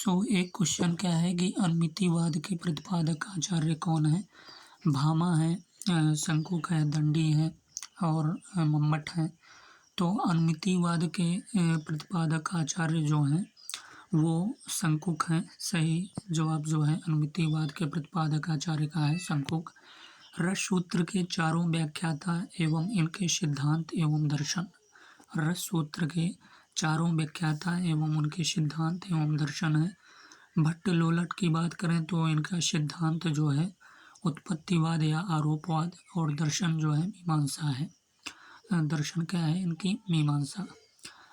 101 question क्या है कि अनमितिवाद के प्रतिपादक आचार्य कौन है। भामा है, शंकुक है, दंडी है और मम्मट है। तो अनमितिवाद के प्रतिपादक आचार्य जो हैं वो शंकुक हैं। सही जवाब जो है अनमितिवाद के प्रतिपादक आचार्य का है शंकुक। रस सूत्र के चारों व्याख्याता एवं इनके सिद्धांत एवं दर्शन। रस सूत्र के चारों व्याख्याता एवं उनके सिद्धांत एवं दर्शन है। भट्ट लोलट की बात करें तो इनका सिद्धांत जो है उत्पत्तिवाद या आरोपवाद और दर्शन जो है मीमांसा है। दर्शन क्या है इनकी मीमांसा।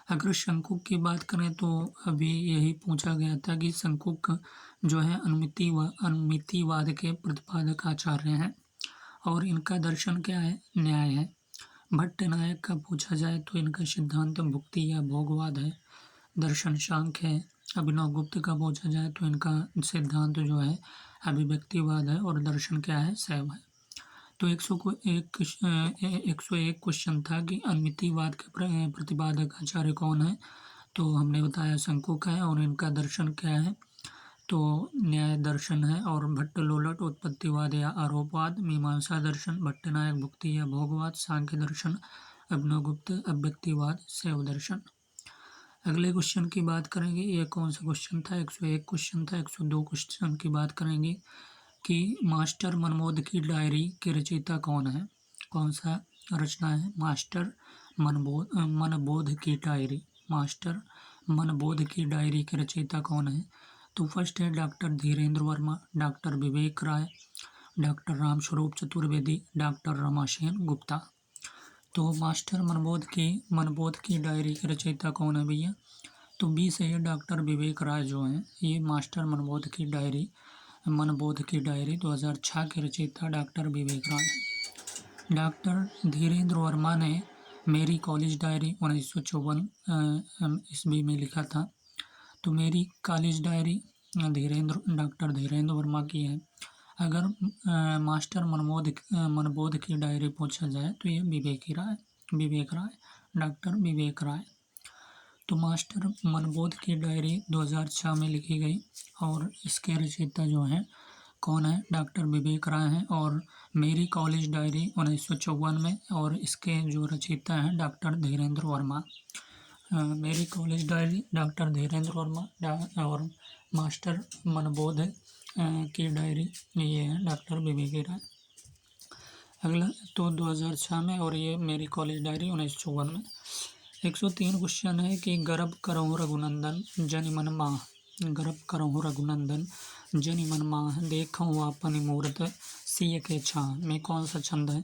अगर शंकुक की बात करें तो अभी यही पूछा गया था कि शंकुक जो है अनमितिवाद के प्रतिपादक आचार्य हैं और इनका दर्शन क्या है, न्याय है। भट्ट नायक का पूछा जाए तो इनका सिद्धांत भुक्ति या भोगवाद है। दर्शन सांख्य है। अभिनव गुप्त का पूछा जाए तो इनका सिद्धांत जो है अभिव्यक्तिवाद है और दर्शन क्या है, शैव है। तो 101 क्वेश्चन था कि अनमितिवाद के प्रतिपादक आचार्य कौन है। तो हमने बताया शंकुक है और इनका दर्शन क्या है, तो न्याय दर्शन है। और भट्ट लोलट उत्पत्तिवाद या आरोपवाद, मीमांसा दर्शन, भट्टनायक भुक्ति या भोगवाद, सांख्य दर्शन, अभिनवगुप्त अव्यक्तिवाद, शैव दर्शन। अगले क्वेश्चन की बात करेंगे। ये कौन सा क्वेश्चन था, 101 क्वेश्चन था। 102 क्वेश्चन की बात करेंगे कि मास्टर मनबोध की डायरी के रचयिता कौन है। कौन सा रचना है, मास्टर मनबोध की डायरी। मास्टर मनबोध की डायरी के रचयिता कौन है। तो फर्स्ट है डॉक्टर धीरेन्द्र वर्मा, डॉक्टर विवेक राय, डॉक्टर रामस्वरूप चतुर्वेदी, डॉक्टर रमासेन गुप्ता। तो मास्टर मनबोध की डायरी के रचयिता कौन है भैया, तो बी से है डॉक्टर विवेक राय जो हैं ये मास्टर मनबोध की डायरी 2006 के रचयिता डॉक्टर विवेक राय। डॉक्टर धीरेन्द्र वर्मा ने मेरी कॉलेज डायरी 1954 ईस्वी में लिखा था। तो मेरी college diary doctor Dhirendra Verma की है। अगर मास्टर मनबोध की डायरी पूछा जाए तो ये विवेक राय, डॉक्टर विवेक राय। तो मास्टर मनबोध की डायरी 2006 में लिखी गई और इसके रचयिता जो हैं कौन है, डॉक्टर विवेक राय हैं। और मेरी कॉलेज डायरी 1954 में, और इसके जो रचयिता हैं डॉक्टर धीरेन्द्र वर्मा। मेरी college diary doctor Dhirendra Verma और मास्टर मनबोध की डायरी ये है डॉक्टर विवेक राय। अगला तो 2006 में और ये मेरी कॉलेज डायरी 1954 में। 103 क्वेश्चन है कि गर्भ करहु रघुनंदन जनि मन माह। गर्भ करहु रघुनंदन जनि मन माह, देखहु आपनि मूरत सिय के छाह में कौन सा छंद है।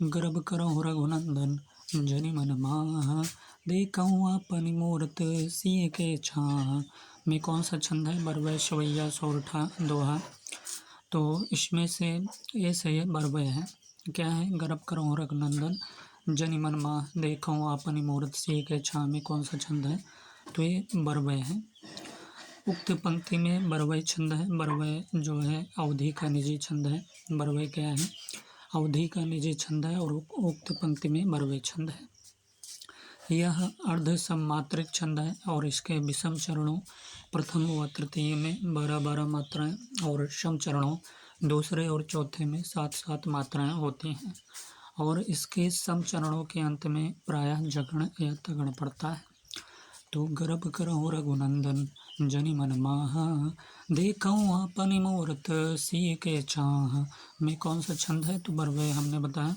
गर्भ करहु रघुनंदन जनि मन माह, देखहु आपनि मूरत सिय के छाह में कौन सा छंद है। बरवै सवैया सोरठा दोहा। तो इसमें से ये सही है, बरवै है। क्या है, गर्भ करहु रघुनंदन जनि मन माह, देखहु आपनि मूरत सिय के छाह में कौन सा छंद है, तो ये बरवै है। उक्त पंक्ति में बरवै छंद है। बरवै जो है अवधि का निजी छंद है। बरवै क्या है, अवधि का निजी छंद है और उक्त पंक्ति में बरवै छंद है। यह अर्ध सममात्रिक छंद है और इसके विषम चरणों प्रथम व तृतीय में 12-12 मात्राएं और सम चरणों दूसरे और चौथे में 7-7 मात्राएं होती हैं और इसके सम चरणों के अंत में प्रायः जगण या तगण पड़ता है। तो गर्भ करहु रघुनंदन जनि मन माह, देखहु आपनि मूरत सिय के छाह में कौन सा छंद है, तो बरवै हमने बताया।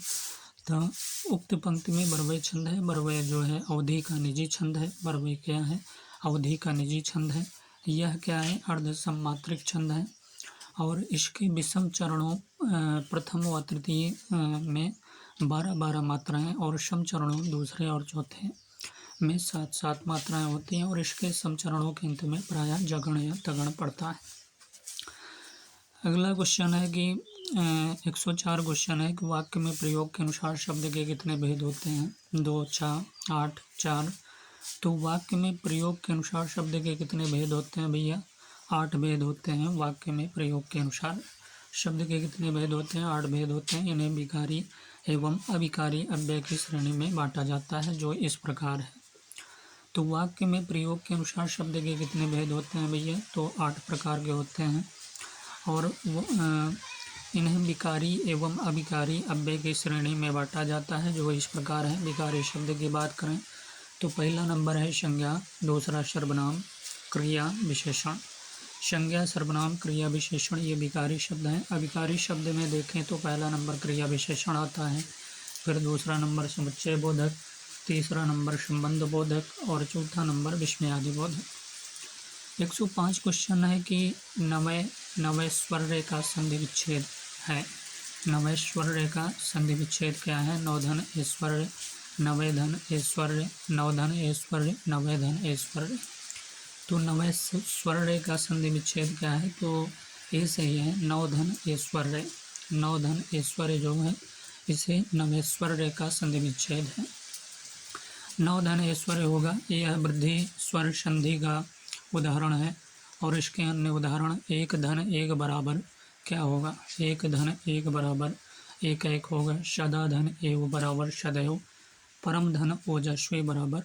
तो उक्त पंक्ति में बरवै छंद है। बरवै जो है अवधि का निजी छंद है। बरवै क्या है, अवधि का निजी छंद है। यह क्या है, अर्ध सममात्रिक छंद है और इसके विषम चरणों प्रथम व तृतीय में 12-12 मात्राएं और सम चरणों दूसरे और चौथे में 7-7 मात्राएं होती हैं और इसके सम चरणों के अंत में प्रायः जगण या तगण पड़ता है। अगला क्वेश्चन है कि 104 क्वेश्चन है कि वाक्य में प्रयोग के अनुसार शब्द के कितने भेद होते हैं। 2, 6, 8, 4। तो वाक्य में प्रयोग के अनुसार शब्द के कितने भेद होते हैं भैया, 8 भेद होते हैं। वाक्य में प्रयोग के अनुसार शब्द के कितने भेद होते हैं, 8 भेद होते हैं। इन्हें विकारी एवं अविकारी अव्यय की श्रेणी में बांटा जाता है जो इस प्रकार है। तो वाक्य में प्रयोग के अनुसार शब्द के कितने भेद होते हैं भैया? तो 8 प्रकार के होते हैं। और इन्हें विकारी एवं अविकारी अव्यय की श्रेणी में बांटा जाता है, जो इस प्रकार है। विकारी शब्द की बात करें तो पहला नंबर है संज्ञा, दूसरा सर्वनाम, क्रिया, विशेषण। संज्ञा, सर्वनाम, क्रिया, विशेषण ये विकारी शब्द हैं। अविकारी शब्द में देखें तो पहला नंबर क्रिया विशेषण आता है, फिर दूसरा नंबर समुच्चय बोधक, तीसरा नंबर संबंध बोधक और चौथा नंबर विस्मयादि बोधक। 105 क्वेश्चन है कि नवैश्वर रेखा संधि विच्छेद है। नवैश्वर रेखा संधि विच्छेद क्या है? नवधन ऐश्वर्य, नवैधन ऐश्वर्य, नवधन ऐश्वर्य, नवैधन ऐश्वर्य। तो नवैश्वर्य का संधि विच्छेद क्या है? तो ये सही है, नवधन ऐश्वर्य। नवधन ऐश्वर्य जो है इसे नवैश्वर्य का संधि विच्छेद है। नवधन ऐश्वर्य होगा, यह वृद्धि स्वर संधि का उदाहरण है। और इसके अन्य उदाहरण एक धन एक बराबर क्या होगा? एक धन एक बराबर एक एक होगा। सदा धन एव बराबर सदैव। परम धन ओजस्वी बराबर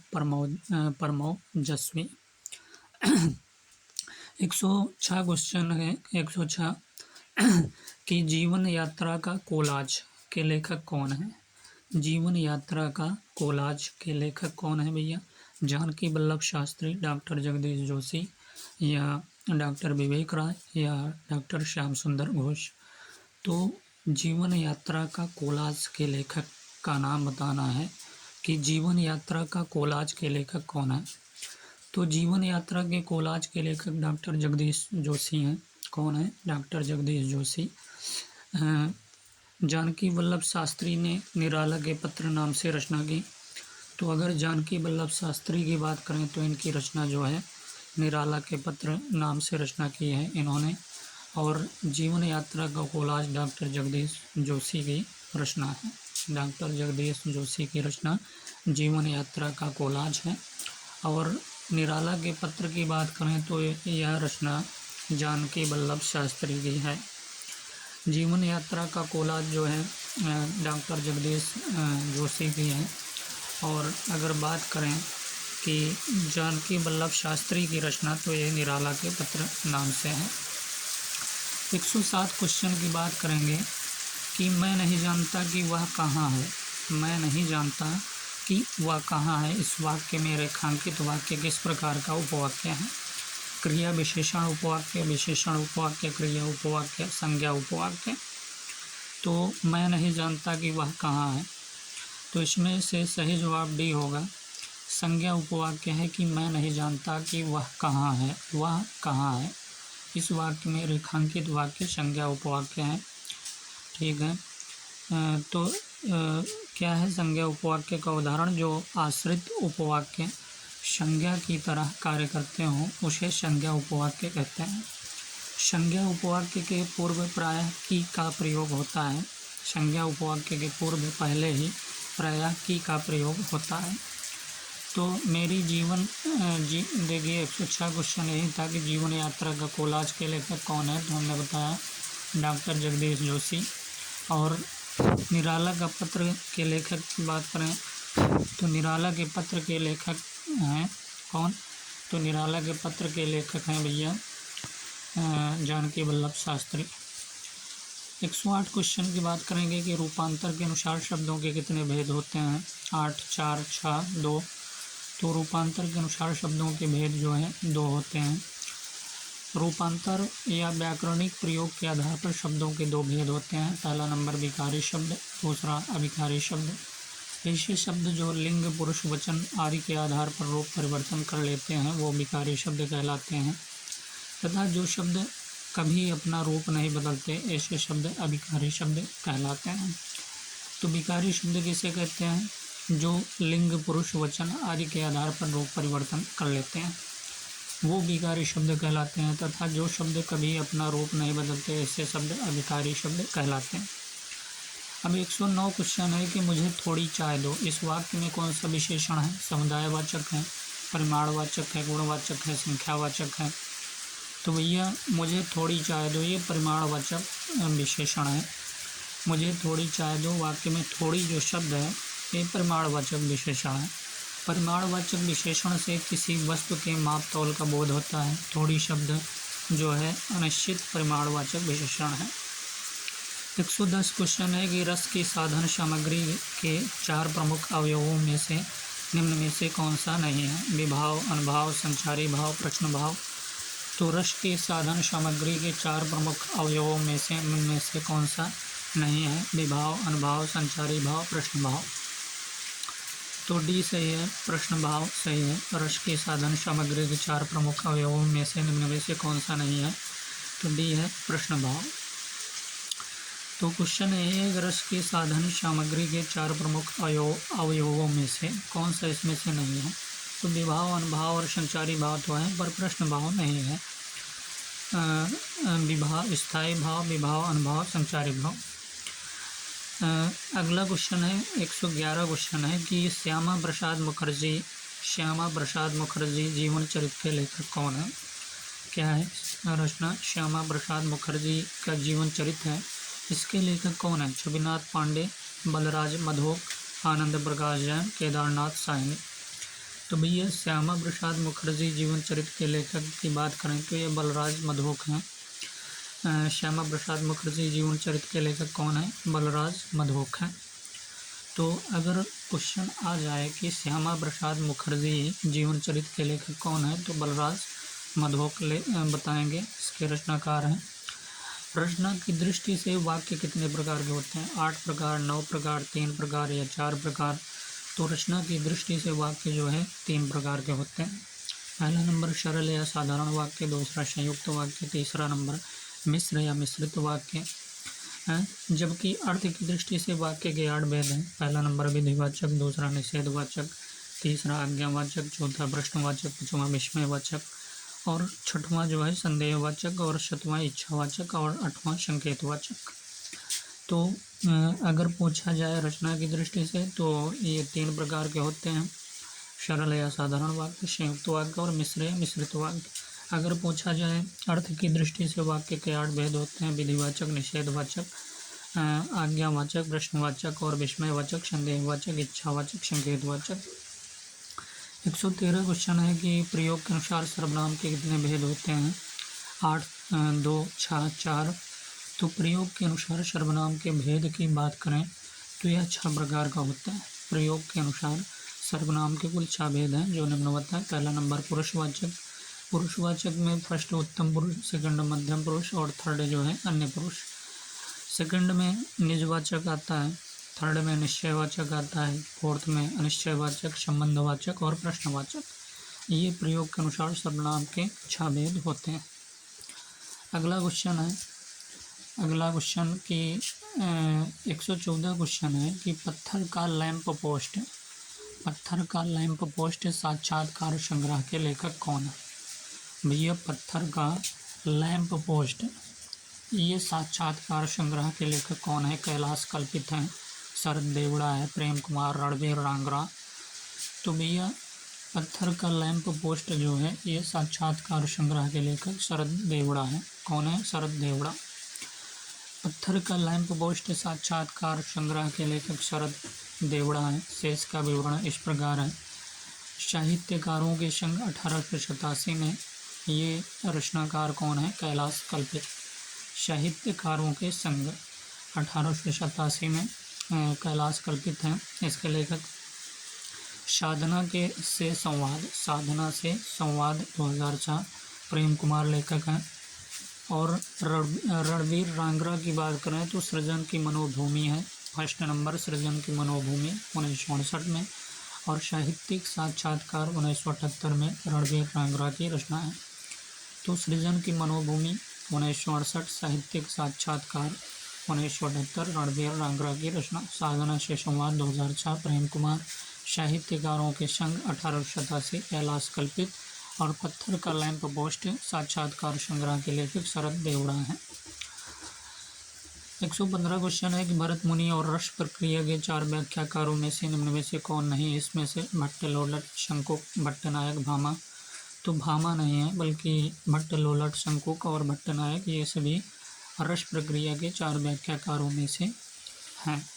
परमोजस्वी। 106 क्वेश्चन है। 106 कि जीवन यात्रा का कोलाज के लेखक कौन है? जीवन यात्रा का कोलाज के लेखक कौन है भैया? जानकी वल्लभ शास्त्री, डॉक्टर जगदीश जोशी या डॉक्टर विवेक राय या डॉक्टर श्याम सुंदर घोष। तो जीवन यात्रा का कोलाज के लेखक का नाम बताना है कि जीवन यात्रा का कोलाज के लेखक कौन है। तो जीवन यात्रा के कोलाज के लेखक डॉक्टर जगदीश जोशी हैं। कौन है? डॉक्टर जगदीश जोशी। जानकी वल्लभ शास्त्री ने निराला के पत्र नाम से रचना की। तो अगर जानकी वल्लभ शास्त्री की बात करें तो इनकी रचना जो है निराला के पत्र नाम से रचना की है इन्होंने। और जीवन यात्रा का कोलाज डॉक्टर जगदीश जोशी की रचना है। डॉक्टर जगदीश जोशी की रचना जीवन यात्रा का कोलाज है। और निराला के पत्र की बात करें तो यह रचना जानकी वल्लभ शास्त्री की है। जीवन यात्रा का कोलाज जो है डॉक्टर जगदीश जोशी की है। और अगर बात करें कि जानकी वल्लभ शास्त्री की रचना तो ये निराला के पत्र नाम से है। 107 क्वेश्चन की बात करेंगे कि मैं नहीं जानता कि वह कहाँ है। मैं नहीं जानता कि वह कहाँ है। इस वाक्य में रेखांकित वाक्य किस प्रकार का उपवाक्य है? क्रिया विशेषण उपवाक्य, विशेषण उपवाक्य, क्रिया उपवाक्य, संज्ञा उपवाक्य। तो मैं नहीं जानता कि वह कहाँ है, तो इसमें से सही जवाब डी होगा। संज्ञा उपवाक्य है कि मैं नहीं जानता कि वह कहाँ है। वह कहाँ है, इस वाक्य में रेखांकित वाक्य संज्ञा उपवाक्य है। ठीक है। तो क्या है संज्ञा उपवाक्य का उदाहरण? जो आश्रित उपवाक्य संज्ञा की तरह कार्य करते हों उसे संज्ञा उपवाक्य कहते हैं। संज्ञा उपवाक्य के पूर्व प्रायः की का प्रयोग होता है। संज्ञा उपवाक्य के पूर्व पहले ही प्रायः की का प्रयोग होता है। तो मेरी जीवन देखिए 106 क्वेश्चन यही था कि जीवन यात्रा का कोलाज के लेखक कौन है? तो हमने बताया डॉक्टर जगदीश जोशी। और निराला का पत्र के लेखक की बात करें तो निराला के पत्र के लेखक हैं कौन? तो निराला के पत्र के लेखक हैं भैया जानकी वल्लभ शास्त्री। 108 क्वेश्चन की बात करेंगे कि रूपांतर के अनुसार शब्दों के कितने भेद होते हैं? 8, 4, 6, 2। तो रूपांतर के अनुसार शब्दों के भेद जो हैं 2 होते हैं। रूपांतर या व्याकरणिक प्रयोग के आधार पर शब्दों के 2 भेद होते हैं। पहला नंबर विकारी शब्द, दूसरा अविकारी शब्द। ऐसे शब्द जो लिंग, पुरुष, वचन आदि के आधार पर रूप परिवर्तन कर लेते हैं वो विकारी शब्द कहलाते हैं। तथा जो शब्द कभी अपना रूप नहीं बदलते ऐसे शब्द अविकारी शब्द कहलाते हैं। तो विकारी शब्द किसे कहते हैं? जो लिंग, पुरुष, वचन आदि के आधार पर रूप परिवर्तन कर लेते हैं वो विकारी शब्द कहलाते हैं। तथा जो शब्द कभी अपना रूप नहीं बदलते ऐसे शब्द अविकारी शब्द कहलाते हैं। अब 109 क्वेश्चन है कि मुझे थोड़ी चाय दो। इस वाक्य में कौन सा विशेषण है? समुदायवाचक है, परिमाणवाचक है, गुणवाचक है, संख्यावाचक है। तो भैया मुझे थोड़ी चाय दो ये परिमाणवाचक विशेषण है। मुझे थोड़ी चाय दो वाक्य में थोड़ी जो शब्द है ये परिमाणवाचक विशेषण है। परिमाणवाचक विशेषण से किसी वस्तु के माप तौल का बोध होता है। थोड़ी शब्द जो है अनिश्चित परिमाणवाचक विशेषण है। 110 क्वेश्चन है कि रस की साधन सामग्री के 4 प्रमुख अवयवों में से निम्न में से कौन सा नहीं है? विभाव, अनुभाव, संचारी भाव, प्रश्न भाव। तो रस की साधन सामग्री के 4 प्रमुख अवयवों में से निम्न में से कौन सा नहीं है? विभाव, अनुभाव, संचारी भाव, प्रश्न भाव। तो डी सही है, प्रश्न भाव सही है। रस की साधन सामग्री के 4 प्रमुख अवयवों में से निम्न में से कौन सा नहीं है? तो डी है, प्रश्न भाव। तो क्वेश्चन है, रस की साधन सामग्री के 4 प्रमुख अवयवों में से कौन सा इसमें से नहीं है? तो विभाव, अनुभाव और संचारी भाव तो है, पर प्रश्न भाव नहीं है। विभाव, स्थायी भाव, विभाव, अनुभाव, संचारी भाव। अगला क्वेश्चन है 111 क्वेश्चन है कि श्यामा प्रसाद मुखर्जी जीवन चरित्र के लेखक कौन है? क्या है रचना? श्यामा प्रसाद मुखर्जी का जीवन चरित्र है। इसके लेखक कौन है? छविनाथ पांडे, बलराज मधोक, आनंद प्रकाश जैन, केदारनाथ साहनी। तो भैया श्यामा प्रसाद मुखर्जी जीवन चरित्र के लेखक की बात करें तो ये बलराज मधोक हैं। श्यामा प्रसाद मुखर्जी जीवन चरित्र के लेखक कौन है? बलराज मधोक हैं। तो अगर क्वेश्चन आ जाए कि श्यामा प्रसाद मुखर्जी जीवन चरित्र के लेखक कौन है, तो बलराज मधोक बताएंगे, इसके रचनाकार हैं। रचना की दृष्टि से वाक्य कितने प्रकार के होते हैं? 8 प्रकार, 9 प्रकार, 3 प्रकार या 4 प्रकार। तो रचना की दृष्टि से वाक्य जो है 3 प्रकार के होते हैं। पहला नंबर सरल या साधारण वाक्य, दूसरा संयुक्त वाक्य, तीसरा नंबर मिश्र या मिश्रित वाक्य है। जबकि अर्थ की दृष्टि से वाक्य के 8 भेद हैं। पहला नंबर विधिवाचक, दूसरा निषेधवाचक, तीसरा आज्ञावाचक, चौथा प्रश्नवाचक, पांचवा विस्मयवाचक और छठवां जो है संदेहवाचक और सातवां इच्छावाचक और 8वां संकेतवाचक। तो अगर पूछा जाए रचना की दृष्टि से तो ये 3 प्रकार के होते हैं, सरल या साधारण वाक्य, संयुक्त वाक्य और मिश्र या मिश्रित वाक्य। अगर पूछा जाए अर्थ की दृष्टि से वाक्य के 8 भेद होते हैं, विधिवाचक, निषेधवाचक, आज्ञावाचक, प्रश्नवाचक और विस्मयवाचक, संदेहवाचक, इच्छावाचक, संकेतवाचक। 113 क्वेश्चन है कि प्रयोग के अनुसार सर्वनाम के कितने भेद होते हैं? 8, 2, 6, 4। तो प्रयोग के अनुसार सर्वनाम के भेद की बात करें तो यह 6 प्रकार का होता है। प्रयोग के अनुसार सर्वनाम के कुल 6 भेद हैं जो निम्नवत है। पहला नंबर पुरुषवाचक। पुरुषवाचक में फर्स्ट उत्तम पुरुष, सेकंड मध्यम पुरुष और थर्ड जो है अन्य पुरुष। सेकंड में निजवाचक आता है, थर्ड में निश्चयवाचक आता है, फोर्थ में अनिश्चयवाचक, संबंधवाचक और प्रश्नवाचक। ये प्रयोग के अनुसार सर्वनाम के 6 भेद होते हैं। अगला क्वेश्चन की 114 क्वेश्चन है कि पत्थर का लैंप पोस्ट साक्षात्कार संग्रह के लेखक कौन है? भैया पत्थर का लैंप पोस्ट ये साक्षात्कार संग्रह के लेखक कौन है? कैलाश कल्पित हैं, शरद देवड़ा है, प्रेम कुमार, रणबीर रांगरा। तो भैया पत्थर का लैंप पोस्ट जो है ये साक्षात्कार संग्रह के लेखक शरद देवड़ा है। कौन है? शरद देवड़ा। पत्थर का लैंप पोस्ट साक्षात्कार संग्रह के लेखक शरद देवड़ा है। शेष का विवरण इस प्रकार है। साहित्यकारों के संघ 1887 में ये रचनाकार कौन है? कैलाश कल्पित। साहित्यकारों के संघ 1887 में कैलाश कल्पित हैं। इसके लेखक साधना से संवाद 2004 प्रेम कुमार लेखक हैं। और रणबीर रांगरा की बात करें तो सृजन की मनोभूमि है। फर्स्ट नंबर सृजन की मनोभूमि 1968 में और साहित्यिक साक्षात्कार 1978 में रणबीर रांगरा की रचना है। तो सृजन की मनोभूमि 1968, साहित्यिक साक्षात्कार 1978 रणबीर रांगरा की रचना। साधना से संवाद 2004 प्रेम कुमार। साहित्यकारों के संघ 1887 कैलाश कल्पित और पत्थर का लैंप पोस्ट साक्षात्कार संग्रह के लेखक शरद देवड़ा हैं। 115 क्वेश्चन है कि भरत मुनि और रस प्रक्रिया के 4 व्याख्याकारों में से निम्न में से कौन नहीं? इसमें से भट्ट लोलट, शंकुक, भट्टनायक, भामा। तो भामा नहीं है बल्कि भट्ट लोलट, शंकुक और भट्टनायक ये सभी रस प्रक्रिया के 4 व्याख्याकारों में से हैं।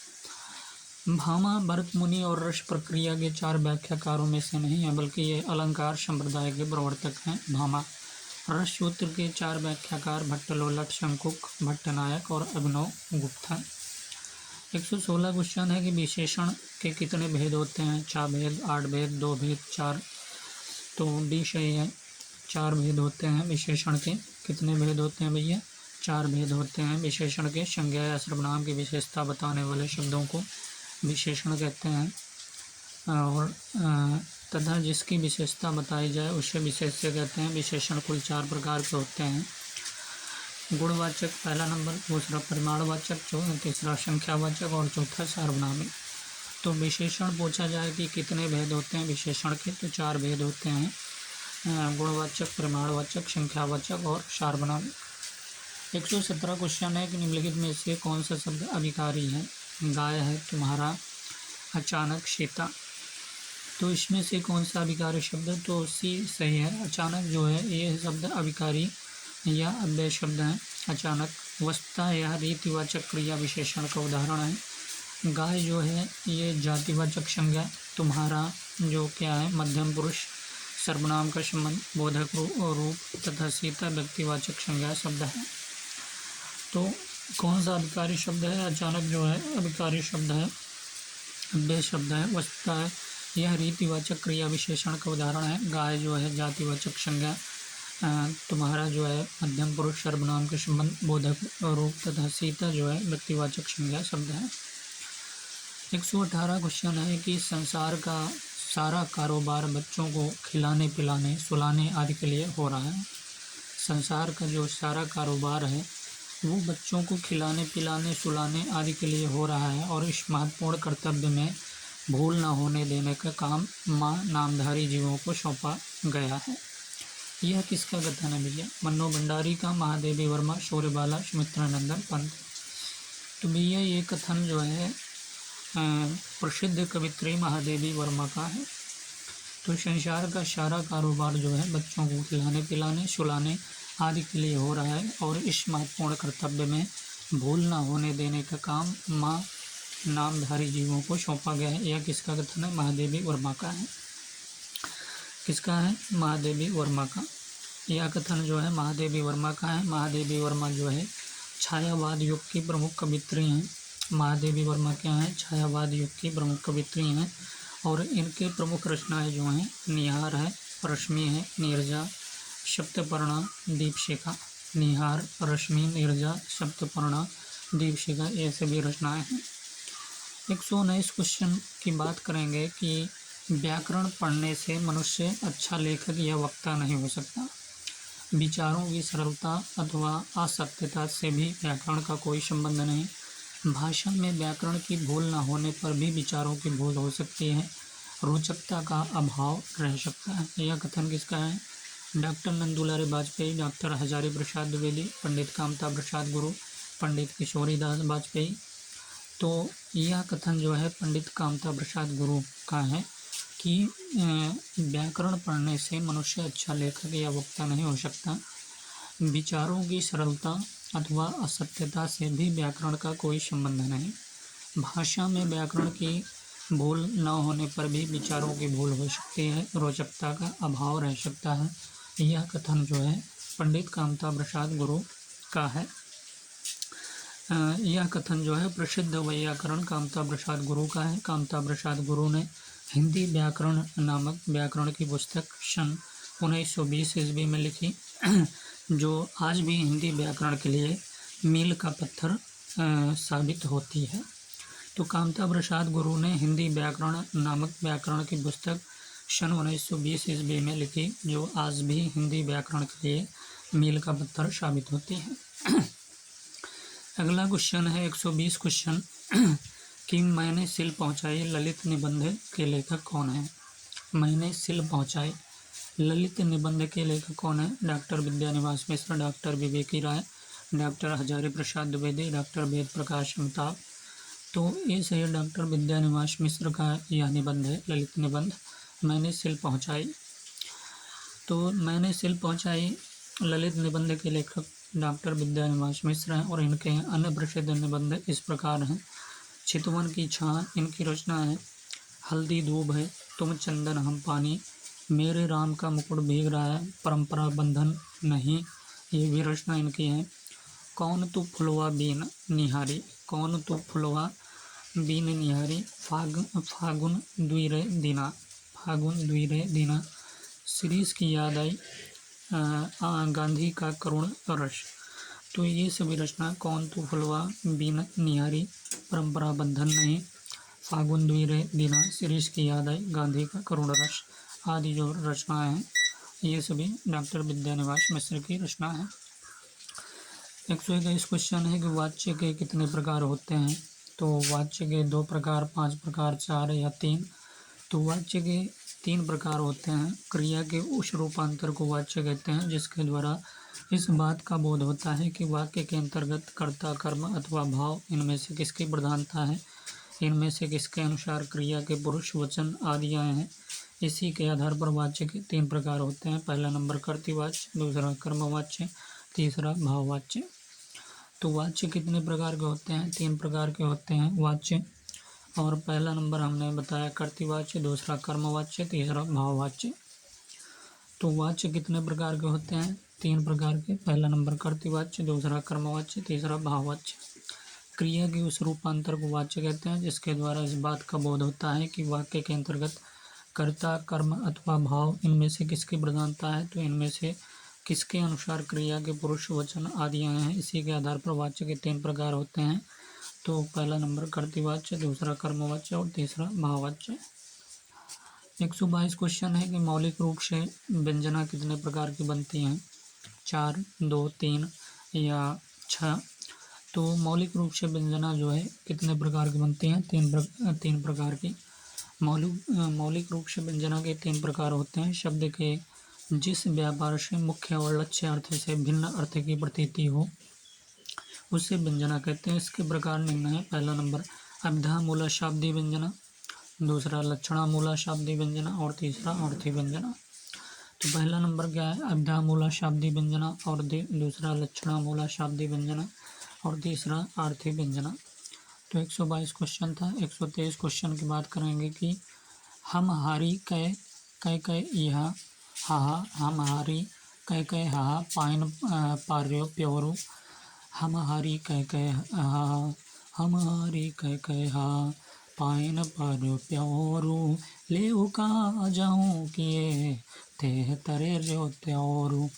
भामा भरत मुनि और रस प्रक्रिया के 4 व्याख्याकारों में से नहीं है, बल्कि ये अलंकार संप्रदाय के प्रवर्तक हैं। भामा रस सूत्र के 4 व्याख्याकार भट्टलोलट, शंकुक, भट्टनायक और अभिनव गुप्त हैं। 116 क्वेश्चन है कि विशेषण के कितने भेद होते हैं? 4 भेद, 8 भेद, 2 भेद, 4। तो बी सही है, 4 भेद होते हैं। विशेषण के कितने भेद होते हैं भैया? 4 भेद होते हैं विशेषण के। संज्ञा या सर्वनाम की विशेषता बताने वाले शब्दों को विशेषण कहते हैं, और तथा जिसकी विशेषता बताई जाए उसे विशेष्य कहते हैं। विशेषण कुल 4 प्रकार के होते हैं। गुणवाचक पहला नंबर, दूसरा परिमाणवाचक, तीसरा संख्यावाचक और चौथा सार्वनामिक। तो विशेषण पूछा जाए कि कितने भेद होते हैं विशेषण के, तो 4 भेद होते हैं, गुणवाचक, परिमाणवाचक, संख्यावाचक और सार्वनामिक। 117 क्वेश्चन है कि निम्नलिखित में से कौन सा शब्द अभिकारी है? गाय है, तुम्हारा, अचानक, सीता। तो इसमें से कौन सा अभिकारी शब्द है? तो सी सही है। अचानक जो है ये शब्द अभिकारी या अव्यय शब्द है। अचानक। वस्तुतः यह रीतिवाचक क्रिया विशेषण का उदाहरण है। गाय जो है ये जातिवाचक संज्ञा, तुम्हारा जो क्या है मध्यम पुरुष सर्वनाम का संबंध बोधक रूप तथा सीता व्यक्तिवाचक संज्ञा शब्द है। तो कौन सा अभिकारी शब्द है? अचानक जो है अभिकारी शब्द है, अव्यय शब्द है। वस्तुतः यह रीतिवाचक क्रिया विशेषण का उदाहरण है। गाय जो है जातिवाचक संज्ञा, तुम्हारा जो है मध्यम पुरुष सर्वनाम के संबंध बोधक रूप तथा सीता जो है व्यक्तिवाचक संज्ञा शब्द है। 118 क्वेश्चन है कि संसार का सारा कारोबार बच्चों को खिलाने पिलाने सुलाने आदि के लिए हो रहा है। संसार का जो सारा कारोबार है वो बच्चों को खिलाने पिलाने सुलाने आदि के लिए हो रहा है, और इस महत्वपूर्ण कर्तव्य में भूल न होने देने का काम माँ नामधारी जीवों को सौंपा गया है। यह किसका कथन है भैया? मन्नो भंडारी का, महादेवी वर्मा, शौर्यबाला, सुमित्रानंदन पंत। तो भैया ये कथन जो है प्रसिद्ध कवित्री महादेवी वर्मा का है। तो संसार का सारा कारोबार जो है बच्चों को खिलाने पिलाने सुलाने आदि के लिए हो रहा है, और इस महत्वपूर्ण कर्तव्य में भूल न होने देने का काम माँ नामधारी जीवों को सौंपा गया है। यह किसका कथन है? महादेवी वर्मा का है। किसका है? महादेवी वर्मा का। यह कथन जो है महादेवी वर्मा का है। महादेवी वर्मा जो है छायावाद युग की प्रमुख कवित्री हैं। महादेवी वर्मा क्या है? छायावाद युग की प्रमुख कवित्री हैं, और इनके प्रमुख रचनाएं जो हैं निहार है, रश्मि है, नीरजा, सप्तपर्णा, दीपशिखा। निहार, रश्मि, नीरजा, सप्तपर्णा, दीपशिखा, ये सभी रचनाएं हैं। 119 क्वेश्चन की बात करेंगे कि व्याकरण पढ़ने से मनुष्य अच्छा लेखक या वक्ता नहीं हो सकता। विचारों की सरलता अथवा असत्यता से भी व्याकरण का कोई संबंध नहीं। भाषा में व्याकरण की भूल न होने पर भी विचारों की भूल हो सकती है, रोचकता का अभाव रह सकता है। यह कथन किसका है? डॉक्टर नंदुलारे वाजपेयी, डॉक्टर हजारी प्रसाद द्विवेदी, पंडित कामता प्रसाद गुरु, पंडित किशोरीदास वाजपेयी। तो यह कथन जो है पंडित कामता प्रसाद गुरु का है कि व्याकरण पढ़ने से मनुष्य अच्छा लेखक या वक्ता नहीं हो सकता। विचारों की सरलता अथवा असत्यता से भी व्याकरण का कोई संबंध नहीं। भाषा में व्याकरण की भूल न होने पर भी विचारों की भूल हो सकती है, रोचकता का अभाव रह सकता है। यह कथन जो है पंडित कामता प्रसाद गुरु का है। यह कथन जो है प्रसिद्ध वैयाकरण कामता प्रसाद गुरु का है। कामता प्रसाद गुरु ने हिंदी व्याकरण नामक व्याकरण की पुस्तक सन 1920 ईस्वी में लिखी, जो आज भी हिंदी व्याकरण के लिए मील का पत्थर साबित होती है। तो कामता प्रसाद गुरु ने हिंदी व्याकरण नामक व्याकरण की पुस्तक सन 1920 ईस्वी में लिखी, जो आज भी हिंदी व्याकरण के लिए मील का पत्थर साबित होती है। अगला क्वेश्चन है 120 क्वेश्चन कि मैंने सिल पहुँचाई ललित निबंध के लेखक कौन है? मैंने सिल पहुँचाई ललित निबंध के लेखक कौन है? डॉक्टर विद्यानिवास मिश्र, डॉक्टर विवेकी राय, डॉक्टर हजारी प्रसाद द्विवेदी, डॉक्टर वेद प्रकाश अमिताभ। तो ये सही डॉक्टर विद्यानिवास मिश्र का यह निबंध है, ललित निबंध मैंने सिल पहुँचाई। तो मैंने सिल पहुँचाई ललित निबंध के लेखक डॉक्टर विद्यानिवास मिश्र हैं, और इनके अन्य प्रसिद्ध निबंध इस प्रकार हैं। चितवन की छां इनकी रचना है। हल्दी दूब है, तुम चंदन हम पानी, मेरे राम का मुकुट भीग रहा है, परंपरा बंधन नहीं, ये भी रचना इनकी है। कौन तू फुलवा बीन निहारी, कौन तू फुलवा बीन निहारी, फागुन द्विरे दिना, फागुन द्विरे दिना, शिरीष की याद आई, गांधी का करुण रस। तो ये सभी रचना कौन तू फुलवा बीन निहारी, परंपरा बंधन नहीं, फागुन द्विरे दिना, शिरीष की याद आई, गांधी का करुण रस आदि जो रचनाएं हैं ये सभी डॉक्टर विद्यानिवास मिश्र की रचना है। 121 क्वेश्चन है कि वाच्य के कितने प्रकार होते हैं। तो वाच्य के 2 प्रकार, 5 प्रकार, 4 या 3। तो वाच्य के 3 प्रकार होते हैं। क्रिया के उस रूपांतर को वाच्य कहते हैं जिसके द्वारा इस बात का बोध होता है कि वाक्य के अंतर्गत कर्ता, कर्म अथवा भाव इनमें से किसकी प्रधानता है, इनमें से किसके अनुसार क्रिया के पुरुष, वचन आदि आए हैं। इसी के आधार पर वाच्य के 3 प्रकार होते हैं। पहला नंबर कर्तृवाच्य, दूसरा कर्मवाच्य, तीसरा भाववाच्य। तो वाच्य कितने प्रकार के होते हैं? 3 प्रकार के होते हैं वाच्य। और पहला नंबर हमने बताया कर्तृवाच्य, दूसरा कर्मवाच्य, तीसरा भाववाच्य। तो वाच्य कितने प्रकार के होते हैं? 3 प्रकार के। पहला नंबर कर्तृवाच्य, दूसरा कर्मवाच्य, तीसरा भाववाच्य। क्रिया के उस रूपांतर को वाच्य कहते हैं जिसके द्वारा इस बात का बोध होता है कि वाक्य के अंतर्गत कर्ता, कर्म अथवा भाव इनमें से किसकी प्रधानता है, तो इनमें से किसके अनुसार क्रिया के पुरुष, वचन आदि आए हैं। इसी के आधार पर वाच्य के 3 प्रकार होते हैं। तो पहला नंबर कर्तृवाच्य, दूसरा कर्मवाच्य और तीसरा भाववाच्य। 122 क्वेश्चन है कि मौलिक रूप से व्यंजना कितने प्रकार की बनती हैं? 4, 2, 3 या 6। तो मौलिक रूप से व्यंजना जो है कितने प्रकार की बनती हैं? 3 प्रकार की। मौलिक रूप से व्यंजना के 3 प्रकार होते हैं। शब्द के जिस व्यापार से मुख्य और लक्ष्य अर्थ से भिन्न अर्थ की प्रतीति हो उसे व्यंजना कहते हैं। इसके प्रकार निम्न है। पहला नंबर अभिधा मूला शाब्दी व्यंजना, दूसरा लक्षणा मूला शाब्दी व्यंजना और तीसरा अर्थी व्यंजना। तो पहला नंबर क्या है? अभिधा मूला शाब्दी व्यंजना और दूसरा लक्षणा मूला शाब्दी व्यंजना और तीसरा अर्थी व्यंजना। तो 122 क्वेश्चन था। 123 क्वेश्चन की बात करेंगे कि हम हारी कै कै कै यहा हाहा, हम हारी कै कै हाहा, पाइन पार्यो प्योरू, हम हारी कै कै हाहा, हम हारी कै कै हाहा, पाइन पार्यो प्योरू, ले उका जाऊँ किए ते तरे र्यो त्योरू।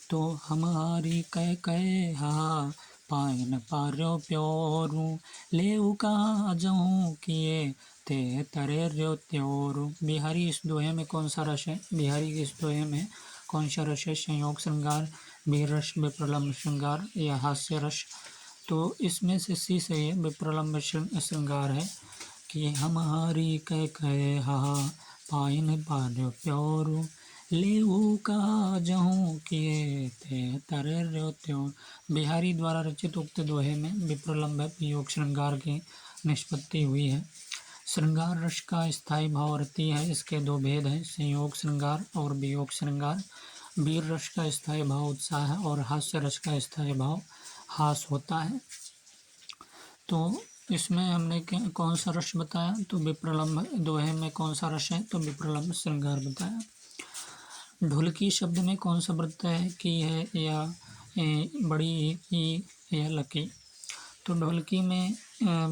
तो हम हारी कै कै हाहा, पाइन पार्यो प्योरू, ले उका जाऊँ किए ते तरे र्यो त्योरू। बिहारी इस दोहे में कौन सा रस है? बिहारी के इस दोहे में कौन सा रस है? संयोग श्रृंगार, वीर रस, विप्रलम्ब श्रृंगार या हास्य रस। तो इसमें से सी सही है, विप्रलम्ब श्रृंगार है कि हम हारी कै कै हाहा, पाइन पार्यो प्योरू, लेऊ का जहूँ किए ते तरे र्यो त्योरू। बिहारी द्वारा रचित उक्त दोहे में विप्रलम्ब वियोग श्रृंगार की निष्पत्ति हुई है। श्रृंगार रस का स्थायी भाव रति है। इसके 2 भेद हैं, संयोग श्रृंगार और वियोग श्रृंगार। वीर रस का स्थायी भाव उत्साह है और हास्य रस का स्थायी भाव हास होता है। तो इसमें हमने कौन सा रस बताया? तो विप्रलम्ब। दोहे में कौन सा रस है? तो विप्रलम्ब श्रृंगार बताया। ढोलकी शब्द में कौन सा प्रत्यय है? की है या बड़ी ई या लकी। तो ढोलकी में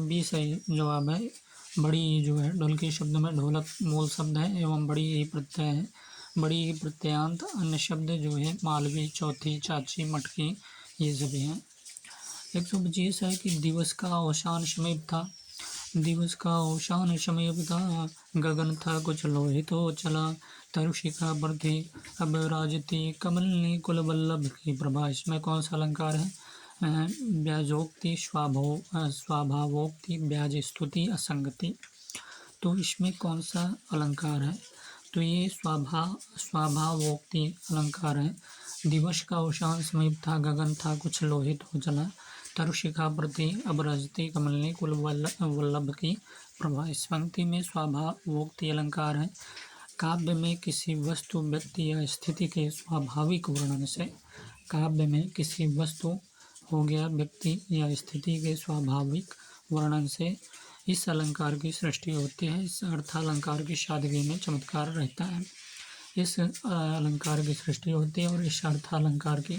बी सही जवाब है। बड़ी ई जो है ढोलकी शब्द में ढोलक मूल शब्द है एवं बड़ी ई प्रत्यय है। बड़ी ई प्रत्ययांत अन्य शब्द जो है मालवी, चौथी, चाची, मटकी ये सभी हैं। 125 है कि दिवस का अवसान समीप था। दिवस का अवसान समीप था, गगन था कुछ लोहित हो चला, तरुशिखा पर थी अब राजती, कमलनी कुल वल्लभ की प्रभा। इसमें कौन सा अलंकार है? ब्याजोक्ति, स्वाभावोक्ति, ब्याज स्तुति, असंगति। तो इसमें कौन सा अलंकार है? तो ये स्वाभावोक्ति अलंकार है। दिवस का अवसान समीप था, गगन था कुछ लोहित हो चला, तरुशिखा प्रति अब रजती, कमलनी कुल वल्लभ की प्रभा। इस पंक्ति में स्वाभावोक्ति अलंकार है। काव्य में किसी वस्तु, व्यक्ति या स्थिति के स्वाभाविक वर्णन से, काव्य में किसी वस्तु हो गया, व्यक्ति या स्थिति के स्वाभाविक वर्णन से इस अलंकार की सृष्टि होती है। इस अर्थालंकार की सादगी में चमत्कार रहता है। इस अलंकार की सृष्टि होती है और इस अर्थालंकार की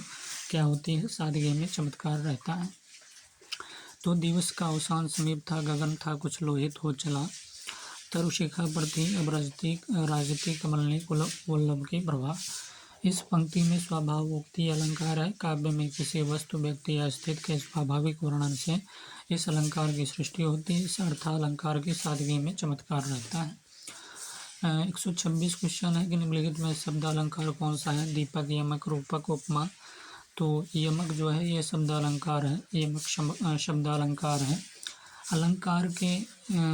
क्या होती है, सादगी में चमत्कार रहता है। तो दिवस का अवसान समीप था, गगन था कुछ लोहित हो चला, तरुशिखा पर थी अब राजती कमलनी वल्लभ की प्रभा। इस पंक्ति में स्वभावोक्ति अलंकार है। काव्य में किसी वस्तु, व्यक्ति या स्थिति के स्वाभाविक वर्णन से इस अलंकार की सृष्टि होती है। इस अर्थालंकार की सादगी में चमत्कार रहता है। 126 क्वेश्चन है कि निम्नलिखित में शब्द अलंकार कौन सा है? दीपक, यमक, रूपक, उपमा। तो यमक जो है ये शब्द अलंकार है, यमक शब्द अलंकार है। अलंकार के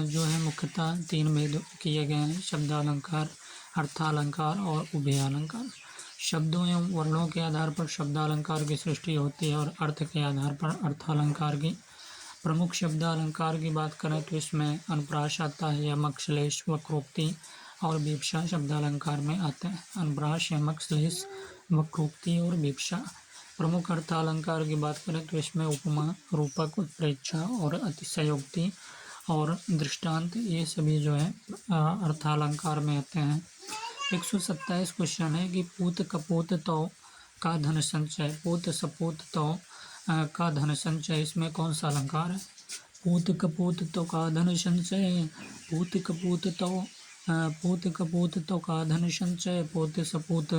जो है मुख्यतः 3 भेद किए गए हैं, शब्द अलंकार, अर्थालंकार और उभय अलंकार। शब्दों एवं वर्णों के आधार पर शब्दालंकार की सृष्टि होती है और अर्थ के आधार पर अर्थालंकार की। प्रमुख शब्द अलंकार की बात करें तो इसमें अनुप्रास आता है, यमक, श्लेष, वक्रोक्ति और विवक्षा शब्दालंकार में आते हैं। अनुप्रास, यमक, श्लेष, वक्रोक्ति और विवक्षा। प्रमुख अर्थालंकार की बात करें तो इसमें उपमा, रूपक, उत्प्रेक्षा और अतिशयोक्ति और दृष्टांत, ये सभी जो है अर्थालंकार में आते हैं। 127 क्वेश्चन है कि पूत कपूत तो का धन संचय, पूत सपूत तो का धन संचय, इसमें कौन सा अलंकार है? पूत कपूत तो का धन संचय, पूत कपूत तो पूत कपूत तो का धन संचय, पूत सपूत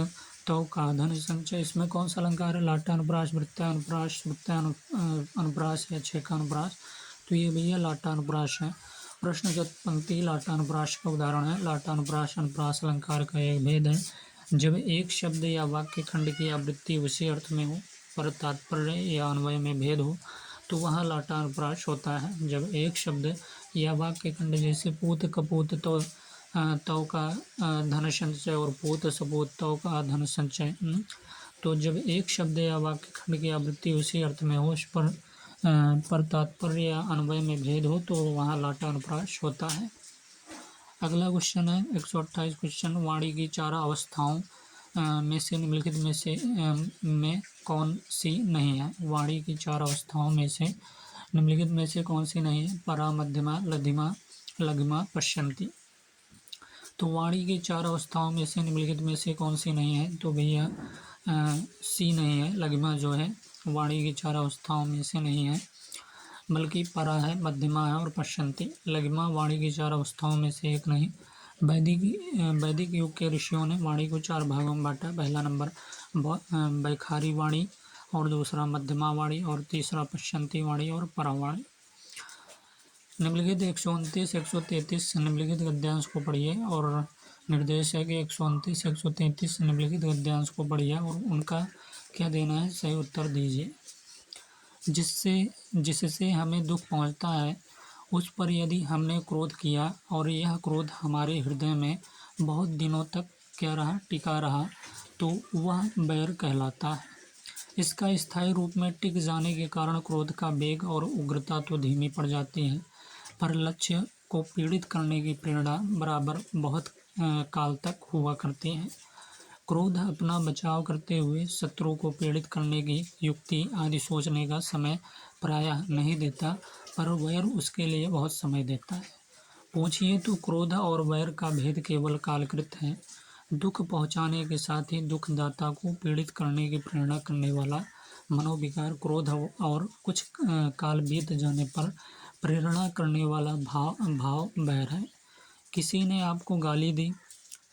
तो का धन संचय, इसमें कौन सा अलंकार है? लाटानुप्रास, वृत्तानुप्रास, अनुप्रास या छेकानुप्रास। तो ये भैया लाटानुप्रास है। प्रश्नगत पंक्ति लाटानुप्रास का उदाहरण है। लाटानुप्रास अनुप्रास अलंकार का एक भेद है। जब एक शब्द या वाक्य खंड की आवृत्ति उसी अर्थ में हो पर तात्पर्य या अन्वय में भेद हो तो वह लाटानुप्रास होता है। जब एक शब्द या वाक्य खंड जैसे पूत कपूत तो का धन संचय और पूत सपूत तो का धन संचय, तो जब एक शब्द या वाक्य खंड की आवृत्ति उसी अर्थ में हो, उस पर तात्पर्य या अन्वय में भेद हो तो वहाँ लाटानुप्रास होता है। अगला क्वेश्चन है 128 क्वेश्चन, वाणी की 4 अवस्थाओं में से निम्नलिखित में से में कौन सी नहीं है? वाणी की 4 अवस्थाओं में से निम्नलिखित में से कौन सी नहीं है? परा, मध्यमा, लघिमा, लघिमा, पश्यन्ति। तो वाणी की 4 अवस्थाओं में से निम्नलिखित में से कौन सी नहीं है? तो भैया सी नहीं है, लघिमा जो है वाणी की 4 अवस्थाओं में से नहीं है, बल्कि परा है, मध्यमा है और पश्यन्ति। लघिमा वाणी की 4 अवस्थाओं में से एक नहीं। वैदिक युग के ऋषियों ने वाणी को 4 भागों में बांटा। पहला नंबर वैखारी वाणी और दूसरा मध्यमा वाणी और तीसरा पश्यन्ति वाणी और परावाणी। निम्नलिखित 129 133 निम्नलिखित गद्यांश को पढ़िए और निर्देश है कि 129 133 निम्नलिखित गद्यांश को पढ़िए और उनका क्या देना है, सही उत्तर दीजिए। जिससे हमें दुख पहुंचता है उस पर यदि हमने क्रोध किया और यह क्रोध हमारे हृदय में बहुत दिनों तक क्या रहा, टिका रहा, तो वह बैर कहलाता है। इसका स्थायी रूप में टिक जाने के कारण क्रोध का वेग और उग्रता तो धीमी पड़ जाती है, पर लक्ष्य को पीड़ित करने की प्रेरणा बराबर बहुत काल तक हुआ करती है। क्रोध अपना बचाव करते हुए शत्रु को पीड़ित करने की युक्ति आदि सोचने का समय प्रायः नहीं देता, पर वैर उसके लिए बहुत समय देता है। पूछिए तो क्रोध और वैर का भेद केवल कालकृत है। दुख पहुंचाने के साथ ही दुखदाता को पीड़ित करने की प्रेरणा करने वाला मनोविकार क्रोध और कुछ काल बीत जाने पर प्रेरणा करने वाला भाव वैर है। किसी ने आपको गाली दी,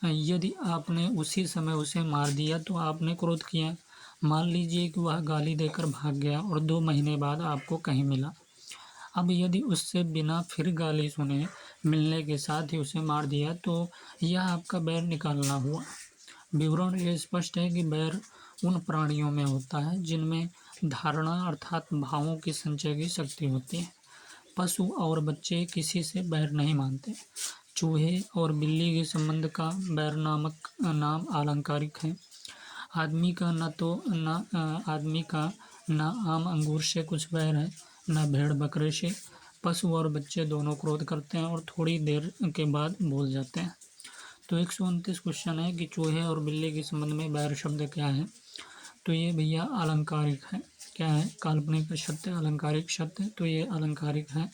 यदि आपने उसी समय उसे मार दिया तो आपने क्रोध किया। मान लीजिए कि वह गाली देकर भाग गया और 2 महीने बाद आपको कहीं मिला। अब यदि उससे बिना फिर गाली सुने मिलने के साथ ही उसे मार दिया तो यह आपका बैर निकालना हुआ। विवरण ये स्पष्ट है कि बैर उन प्राणियों में होता है जिनमें धारणा अर्थात भावों की संचय की शक्ति होती है। पशु और बच्चे किसी से बैर नहीं मानते। चूहे और बिल्ली के संबंध का बैर नामक नाम अलंकारिक है। आदमी का न आम अंगूर से कुछ बैर है, न भेड़ बकरे से। पशु और बच्चे दोनों क्रोध करते हैं और थोड़ी देर के बाद भूल जाते हैं। तो 129 क्वेश्चन है कि चूहे और बिल्ली के संबंध में बैर शब्द क्या है? तो ये भैया अलंकारिक है। क्या है? काल्पनिक सत्य, अलंकारिक सत्य, तो ये अलंकारिक है।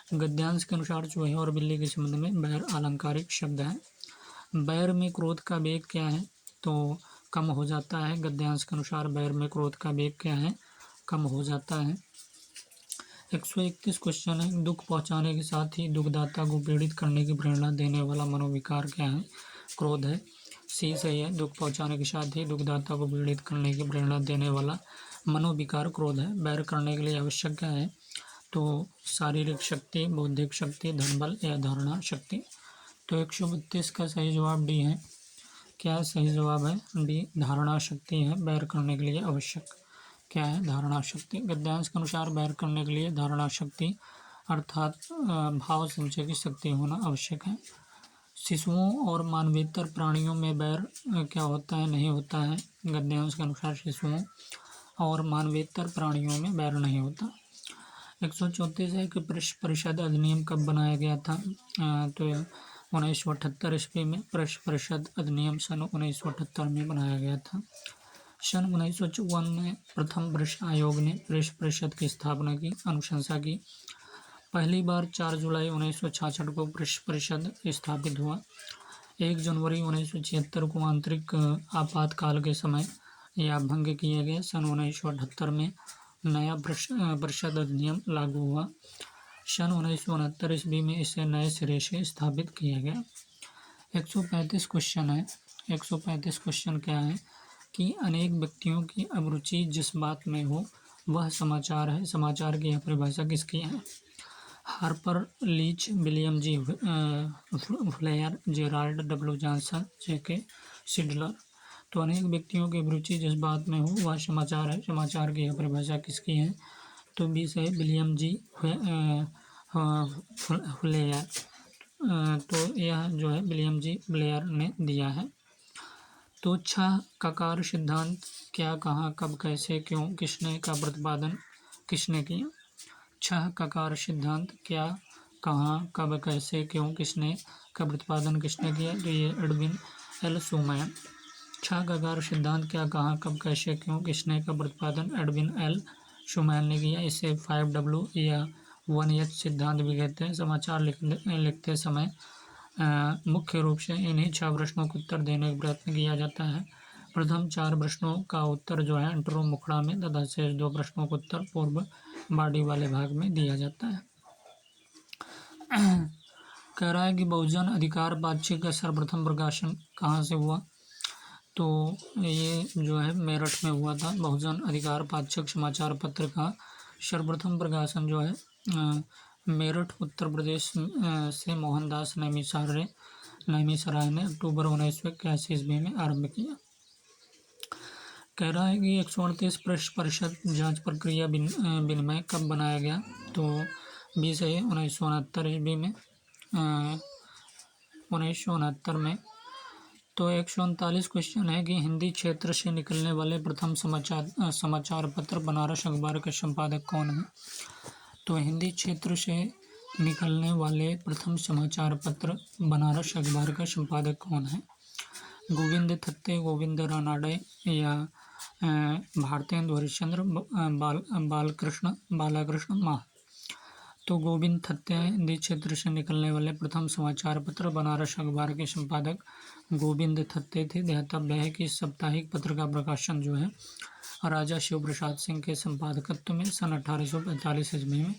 गद्यांश के अनुसार चूहे और बिल्ली के संबंध में बैर अलंकारिक शब्द है। बैर में क्रोध का वेग क्या है, तो कम हो जाता है। गद्यांश के अनुसार बैर में क्रोध का वेग क्या है, कम हो जाता है। 131 क्वेश्चन है, दुख पहुंचाने के साथ ही दुखदाता को पीड़ित करने की प्रेरणा देने वाला मनोविकार क्या है, क्रोध है। सी सही है, दुख पहुंचाने के साथ ही दुखदाता को पीड़ित करने की प्रेरणा देने वाला मनोविकार क्रोध है। बैर करने के लिए आवश्यक क्या है, तो शारीरिक शक्ति, बौद्धिक शक्ति, धनबल या धारणा शक्ति। तो 132 का सही जवाब डी है। क्या सही जवाब है, डी धारणा शक्ति है बैर करने के लिए आवश्यक। क्या है, धारणा शक्ति। गद्यांश के अनुसार बैर करने के लिए धारणा शक्ति अर्थात भाव संचय की शक्ति होना आवश्यक है। शिशुओं और मानवेतर प्राणियों में बैर क्या होता है, नहीं होता है। गद्यांश के अनुसार शिशुओं और मानवेतर प्राणियों में बैर नहीं होता। 134 है कि पृष्ठ परिषद अधिनियम कब बनाया गया था, तो 1978 ईस्वी में पृष्ठ परिषद अधिनियम सन 1978 में बनाया गया था। सन 1954 में प्रथम पृष्ठ आयोग ने पृष्ठ परिषद की स्थापना की, अनुशंसा की। पहली बार 4 जुलाई 1966 को पृष्ठ परिषद स्थापित हुआ। 1 जनवरी 1976 को आंतरिक आपातकाल के समय यह भंग किया गया। सन 1978 में नया परिषद अधिनियम लागू हुआ। सन 1969 ईस्वी में इसे नए सिरे से स्थापित किया गया। 135 क्वेश्चन है। 135 क्वेश्चन क्या है कि अनेक व्यक्तियों की अभिरुचि जिस बात में हो वह समाचार है। समाचार की यह परिभाषा किसकी है, Harper Leech, William G Flair, Gerald W Johnson, JK Sidler. तो अनेक व्यक्तियों की अभिरुचि जिस बात में हो वह समाचार है। समाचार की यह परिभाषा किसकी है, तो बी से विलियम जी फ्लेयर। तो यह जो है विलियम जी ब्लेयर ने दिया है। तो छह ककार सिद्धांत क्या, कहाँ, कब, कैसे, क्यों, किसने का प्रतिपादन किसने किया। छह ककार सिद्धांत क्या, कहाँ, कब, कैसे, क्यों, किसने का प्रतिपादन किसने किया, तो ये एडविन एल शूमैन। छह ककार सिद्धांत क्या, कहाँ, कब, कैसे, क्यों, किसने का प्रतिपादन एडविन एल शूमैन ने किया। इसे 5W या 1H सिद्धांत भी कहते हैं। समाचार लिखते समय मुख्य रूप से इन्हीं 6 प्रश्नों को उत्तर देने का प्रयत्न किया जाता है। प्रथम 4 प्रश्नों का उत्तर जो है अंतरो मुखड़ा में तथा शेष 2 प्रश्नों का उत्तर पूर्व बाडी वाले भाग में दिया जाता है। कह रहा है कि बहुजन अधिकार पाक्षिक का सर्वप्रथम प्रकाशन कहाँ से हुआ, तो ये जो है मेरठ में हुआ था। बहुजन अधिकार पाक्षिक समाचार पत्र का सर्वप्रथम प्रकाशन जो है मेरठ उत्तर प्रदेश से मोहनदास नैमिषारण्य ने अक्टूबर 1981 ईस्वी में आरंभ किया। कह रहा है कि 138 पृष्ठ परिषद जांच प्रक्रिया विनिमय कब बनाया गया, तो 20 है 1969 ईस्वी में 1969 में। तो 139 क्वेश्चन है कि हिंदी क्षेत्र से निकलने वाले प्रथम समाचार पत्र बनारस अखबार के संपादक कौन है, तो हिंदी क्षेत्र से निकलने वाले प्रथम समाचार पत्र बनारस अखबार का संपादक कौन है, गोविंद थत्ते, गोविंद रानाडे या भारतेंदु हरिश्चंद्र, बालाकृष्ण माह। तो गोविंद थत्ते हिंदी क्षेत्र से निकलने वाले प्रथम समाचार पत्र बनारस अखबार के संपादक गोविंद थत्ते थे। ध्यातव्य है कि इस साप्ताहिक पत्र का प्रकाशन जो है राजा शिव प्रसाद सिंह के संपादकत्व में सन 1845 ईस्वी में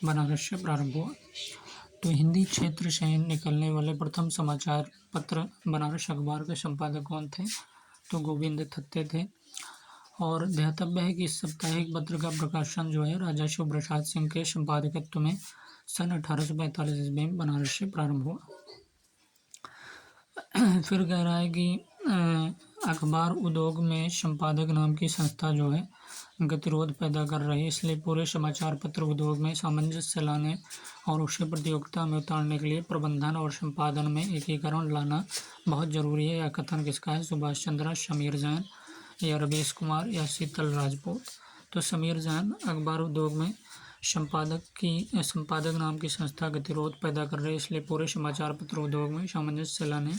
बनारस से प्रारंभ हुआ। तो हिंदी क्षेत्र से निकलने वाले प्रथम समाचार पत्र बनारस अखबार के संपादक कौन थे, तो गोविंद थत्ते थे। और ध्यातव्य है कि इस साप्ताहिक पत्र का प्रकाशन जो है राजा शिव प्रसाद सिंह के संपादकत्व में सन 1845 ईस्वी में बनारस से प्रारंभ हुआ। फिर कह रहा है कि अखबार उद्योग में संपादक नाम की संस्था जो है गतिरोध पैदा कर रही है, इसलिए पूरे समाचार पत्र उद्योग में सामंजस्य लाने और उसे प्रतियोगिता में उतारने के लिए प्रबंधन और संपादन में एकीकरण लाना बहुत जरूरी है। यह कथन किसका है, सुभाष चंद्र, समीर जैन या रवीश कुमार या शीतल राजपूत। तो समीर जैन अखबार उद्योग में संपादक नाम की संस्था गतिरोध पैदा कर रही है, इसलिए पूरे समाचार पत्र उद्योग में सामंजस्य लाने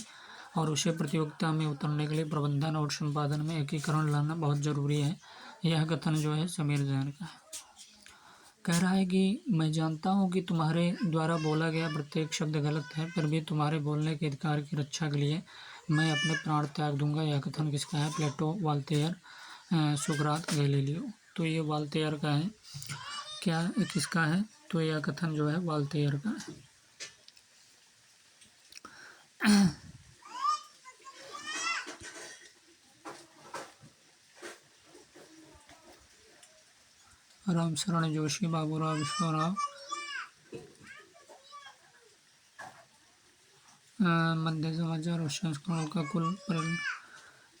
और उसे प्रतियोगिता में उतरने के लिए प्रबंधन और संपादन में एकीकरण लाना बहुत जरूरी है। यह कथन जो है समीर जैन का है। कह रहा है कि मैं जानता हूँ कि तुम्हारे द्वारा बोला गया प्रत्येक शब्द गलत है, फिर भी तुम्हारे बोलने के अधिकार की रक्षा के लिए मैं अपने प्राण त्याग दूंगा। यह कथन किसका है? प्लेटो, वाल्तेयर, सुकरात, गैलीलियो। तो ये वाल्तेयर का है। क्या किसका है? तो यह कथन जो है वाल्तेयर का है। राम शरण जोशी, बाबूराव विश्वराव, मध्य समाचार और संस्करणों का कुल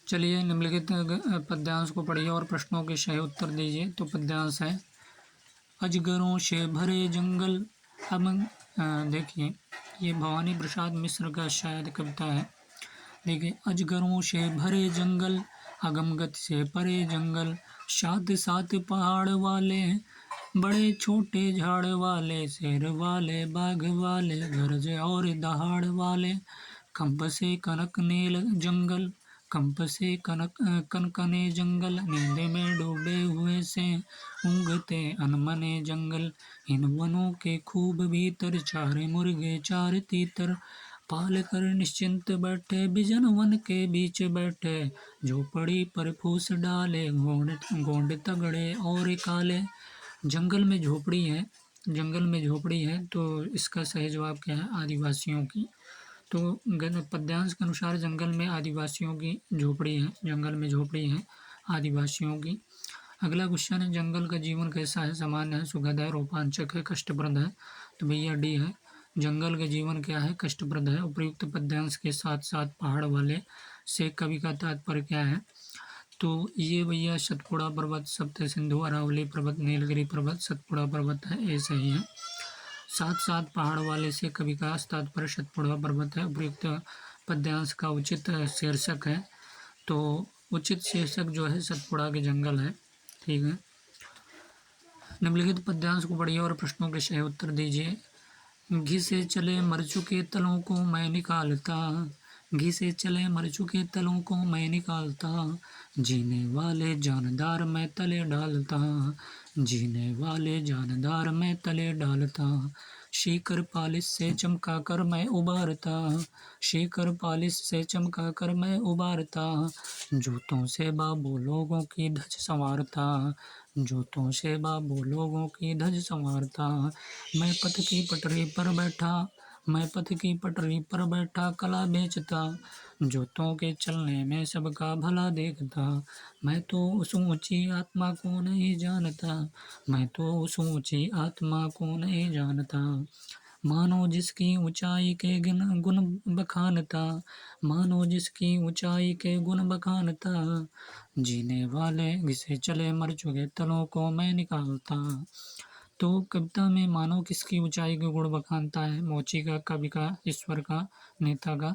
चलिए निम्नलिखित पद्यांश को पढ़िए और प्रश्नों के सही उत्तर दीजिए। तो पद्यांश है अजगरों से भरे जंगल। अब देखिए ये भवानी प्रसाद मिश्र का शायद कविता है। देखिए अजगरों से भरे जंगल, अगमगत से परे जंगल, साथ साथ पहाड़ वाले, बड़े छोटे झाड़ वाले, शेर वाले, बाघ वाले, गरज और दहाड़ वाले, कंप से कनकने जंगल, कंप से कनकने जंगल, नींद में डूबे हुए से ऊँघते अनमने जंगल, इन वनों के खूब भीतर चारे मुर्गे चार तीतर, पाल कर निश्चिंत बैठे बिजन वन के बीच बैठे, झोपड़ी पर फूस डाले गोंड तगड़े और काले। जंगल में झोपड़ी है, जंगल में झोपड़ी है, तो इसका सही जवाब क्या है? आदिवासियों की। तो पद्यांश के अनुसार जंगल में आदिवासियों की झोपड़ी है, जंगल में झोपड़ी है आदिवासियों की। अगला क्वेश्चन है जंगल का जीवन कैसा है? सामान्य है, सुखद है, रोमांचक है, कष्टप्रद है? तो भैया डी है। जंगल का जीवन क्या है? कष्टप्रद है। उपयुक्त पद्यांश के साथ साथ पहाड़ वाले से कवि का तात्पर्य क्या है? तो ये भैया सतपुड़ा पर्वत, सप्त सिंधु, अरावली पर्वत, नीलगिरी पर्वत, सतपुड़ा पर्वत है, ये सही है। साथ साथ पहाड़ वाले से कवि का तात्पर्य सतपुड़ा पर्वत है। उपयुक्त पद्यांश का उचित शीर्षक है, तो उचित शीर्षक जो है सतपुड़ा के जंगल है। ठीक है। निम्नलिखित पद्यांश को पढ़िए और प्रश्नों के सही उत्तर दीजिए। घी से चले मर चुके तलों को मैं निकालता, घी से चले मर चुके तलों को मैं निकालता, जीने वाले जानदार मैं तले डालता, जीने वाले जानदार मैं तले डालता, शीकर पालिश से चमका कर मैं उबारता, शीकर पालिश से चमका कर मैं उबारता, जूतों से बाबू लोगों की धज संवारता, जूतों से बाबू लोगों की धज संवारता, मैं पथ की पटरी पर बैठा, मैं पथ की पटरी पर बैठा कला बेचता, जूतों के चलने में सबका भला देखता, मैं तो उस ऊंची आत्मा को नहीं जानता, मैं तो उस ऊंची आत्मा को नहीं जानता, मानो जिसकी ऊंचाई के गुण बखानता, मानो जिसकी ऊंचाई के गुण बखानता, जीने वाले घिसे चले मर चुके तलों को मैं निकालता। तो कविता में मानव किसकी ऊंचाई के गुण बखानता है? मोची का, कवि का, ईश्वर का, नेता का।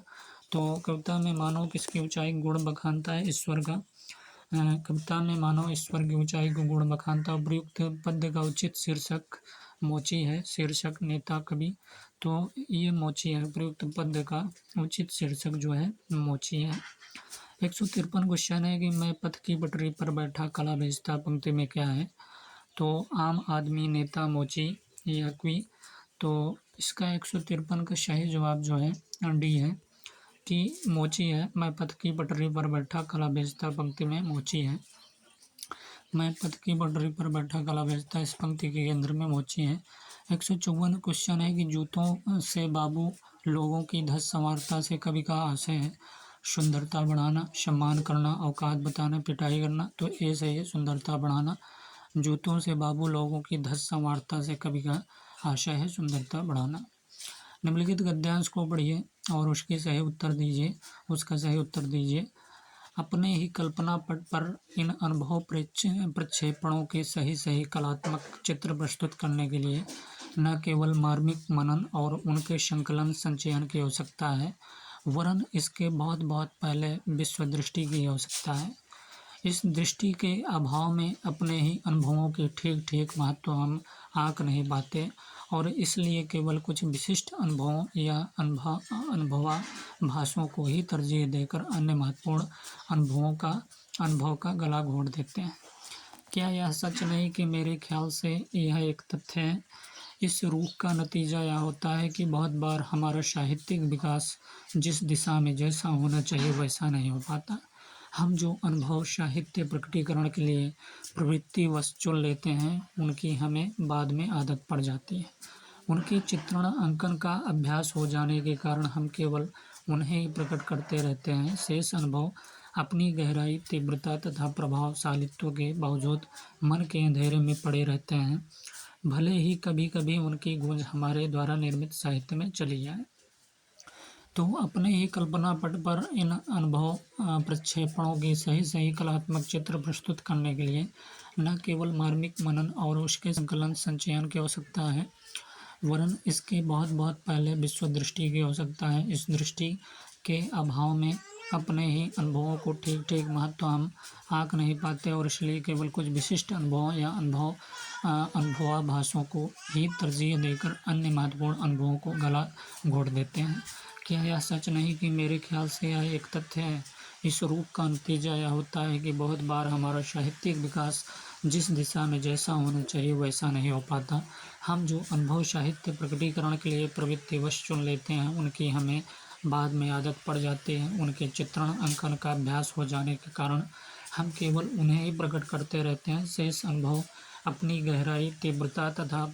तो कविता में मानव किसकी ऊंचाई के गुण बखानता है? ईश्वर का। कविता में मानव ईश्वर की ऊंचाई को गुण बखानता। उपयुक्त पद्य का उचित शीर्षक मोची है, शीर्षक नेता, कवि। तो ये मोची है, उपयुक्त पद्य का उचित शीर्षक जो है मोची है। 153 क्वेश्चन है कि मैं पथ की पटरी पर बैठा कला बेचता, पंक्ति में क्या है? तो आम आदमी, नेता, मोची या कोई। तो इसका 153 का सही जवाब जो है डी है कि मोची है। मैं पथ की पटरी पर बैठा कला बेचता, पंक्ति में मोची है। मैं पथ की पटरी पर बैठा कला बेचता, इस पंक्ति के केंद्र में मोची है। 154 क्वेश्चन है कि जूतों से बाबू लोगों की धज संवारता से कवि का आशय है? सुंदरता बढ़ाना, सम्मान करना, औकात बताना, पिटाई करना। तो ये सही है, सुंदरता बढ़ाना। जूतों से बाबू लोगों की धज संवारता से कवि का आशय है सुंदरता बढ़ाना। निम्नलिखित गद्यांश को पढ़िए और उसके सही उत्तर दीजिए, उसका सही उत्तर दीजिए। अपने ही कल्पना पट पर इन अनुभव प्रक्षेपणों के सही कलात्मक चित्र प्रस्तुत करने के लिए न केवल मार्मिक मनन और उनके संकलन संचयन की आवश्यकता है, वरन इसके बहुत बहुत पहले विश्व दृष्टि की आवश्यकता है। इस दृष्टि के अभाव में अपने ही अनुभवों के ठीक ठीक महत्व हम आंक नहीं पाते और इसलिए केवल कुछ विशिष्ट अनुभवों या अनुभवाभासों को ही तरजीह देकर अन्य महत्वपूर्ण अनुभव का गला घोंट देते हैं। क्या यह सच नहीं कि मेरे ख्याल से यह एक तथ्य है? इस रूख का नतीजा यह होता है कि बहुत बार हमारा साहित्यिक विकास जिस दिशा में जैसा होना चाहिए वैसा नहीं हो पाता। हम जो अनुभव साहित्य प्रकटीकरण के लिए प्रवृत्तिवश चुन लेते हैं, उनकी हमें बाद में आदत पड़ जाती है। उनके चित्रण अंकन का अभ्यास हो जाने के कारण हम केवल उन्हें ही प्रकट करते रहते हैं। शेष अनुभव अपनी गहराई, तीव्रता तथा प्रभावशालित्व के बावजूद मन के अंधेरे में पड़े रहते हैं, भले ही कभी-कभी उनकी गूंज हमारे द्वारा निर्मित साहित्य में चली जाए। तो अपने ही कल्पना पट पर इन अनुभव प्रक्षेपणों के सही कलात्मक चित्र प्रस्तुत करने के लिए न केवल मार्मिक मनन और उसके संकलन संचयन की आवश्यकता है, वरन इसके बहुत बहुत पहले विश्व दृष्टि की आवश्यकता है। इस दृष्टि के अभाव में अपने ही अनुभवों को ठीक ठीक महत्व हम आंक नहीं पाते और इसलिए केवल कुछ विशिष्ट अनुभवों या अनुभवाभासों को ही तरजीह देकर अन्य महत्वपूर्ण अनुभवों को गला घोट देते हैं। क्या यह सच नहीं कि मेरे ख्याल से यह एक तथ्य है? इस रूप का नतीजा यह होता है कि बहुत बार हमारा साहित्यिक विकास जिस दिशा में जैसा होना चाहिए वैसा नहीं हो पाता। हम जो अनुभव साहित्य प्रकटीकरण के लिए प्रवृत्तिवश चुन लेते हैं, उनकी हमें बाद में आदत पड़ जाती है। उनके चित्रण अंकन का अभ्यास हो जाने के कारण हम केवल उन्हें ही प्रकट करते रहते हैं। शेष अनुभव अपनी गहराई, तीव्रता तथा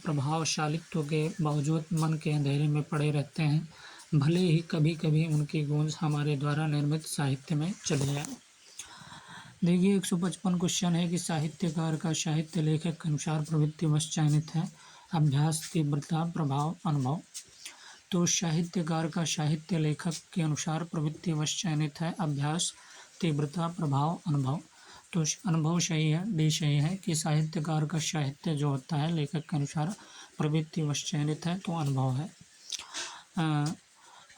प्रभावशालित्व के बावजूद मन के अंधेरे में पड़े रहते हैं, भले ही कभी-कभी उनकी गूंज हमारे द्वारा निर्मित साहित्य में चली जाए। देखिए 155 क्वेश्चन है कि साहित्यकार का साहित्य लेखक के अनुसार प्रवृत्तिवश चयनित है। अभ्यास, तीव्रता, प्रभाव, अनुभव। तो साहित्यकार का साहित्य लेखक के अनुसार प्रवृत्तिवश चयनित है। अभ्यास, तीव्रता, प्रभाव, अनुभव। तो अनुभव सही है, डी सही है कि साहित्यकार का साहित्य जो होता है लेखक के अनुसार प्रवृत्तिवश चयनित है, तो अनुभव है।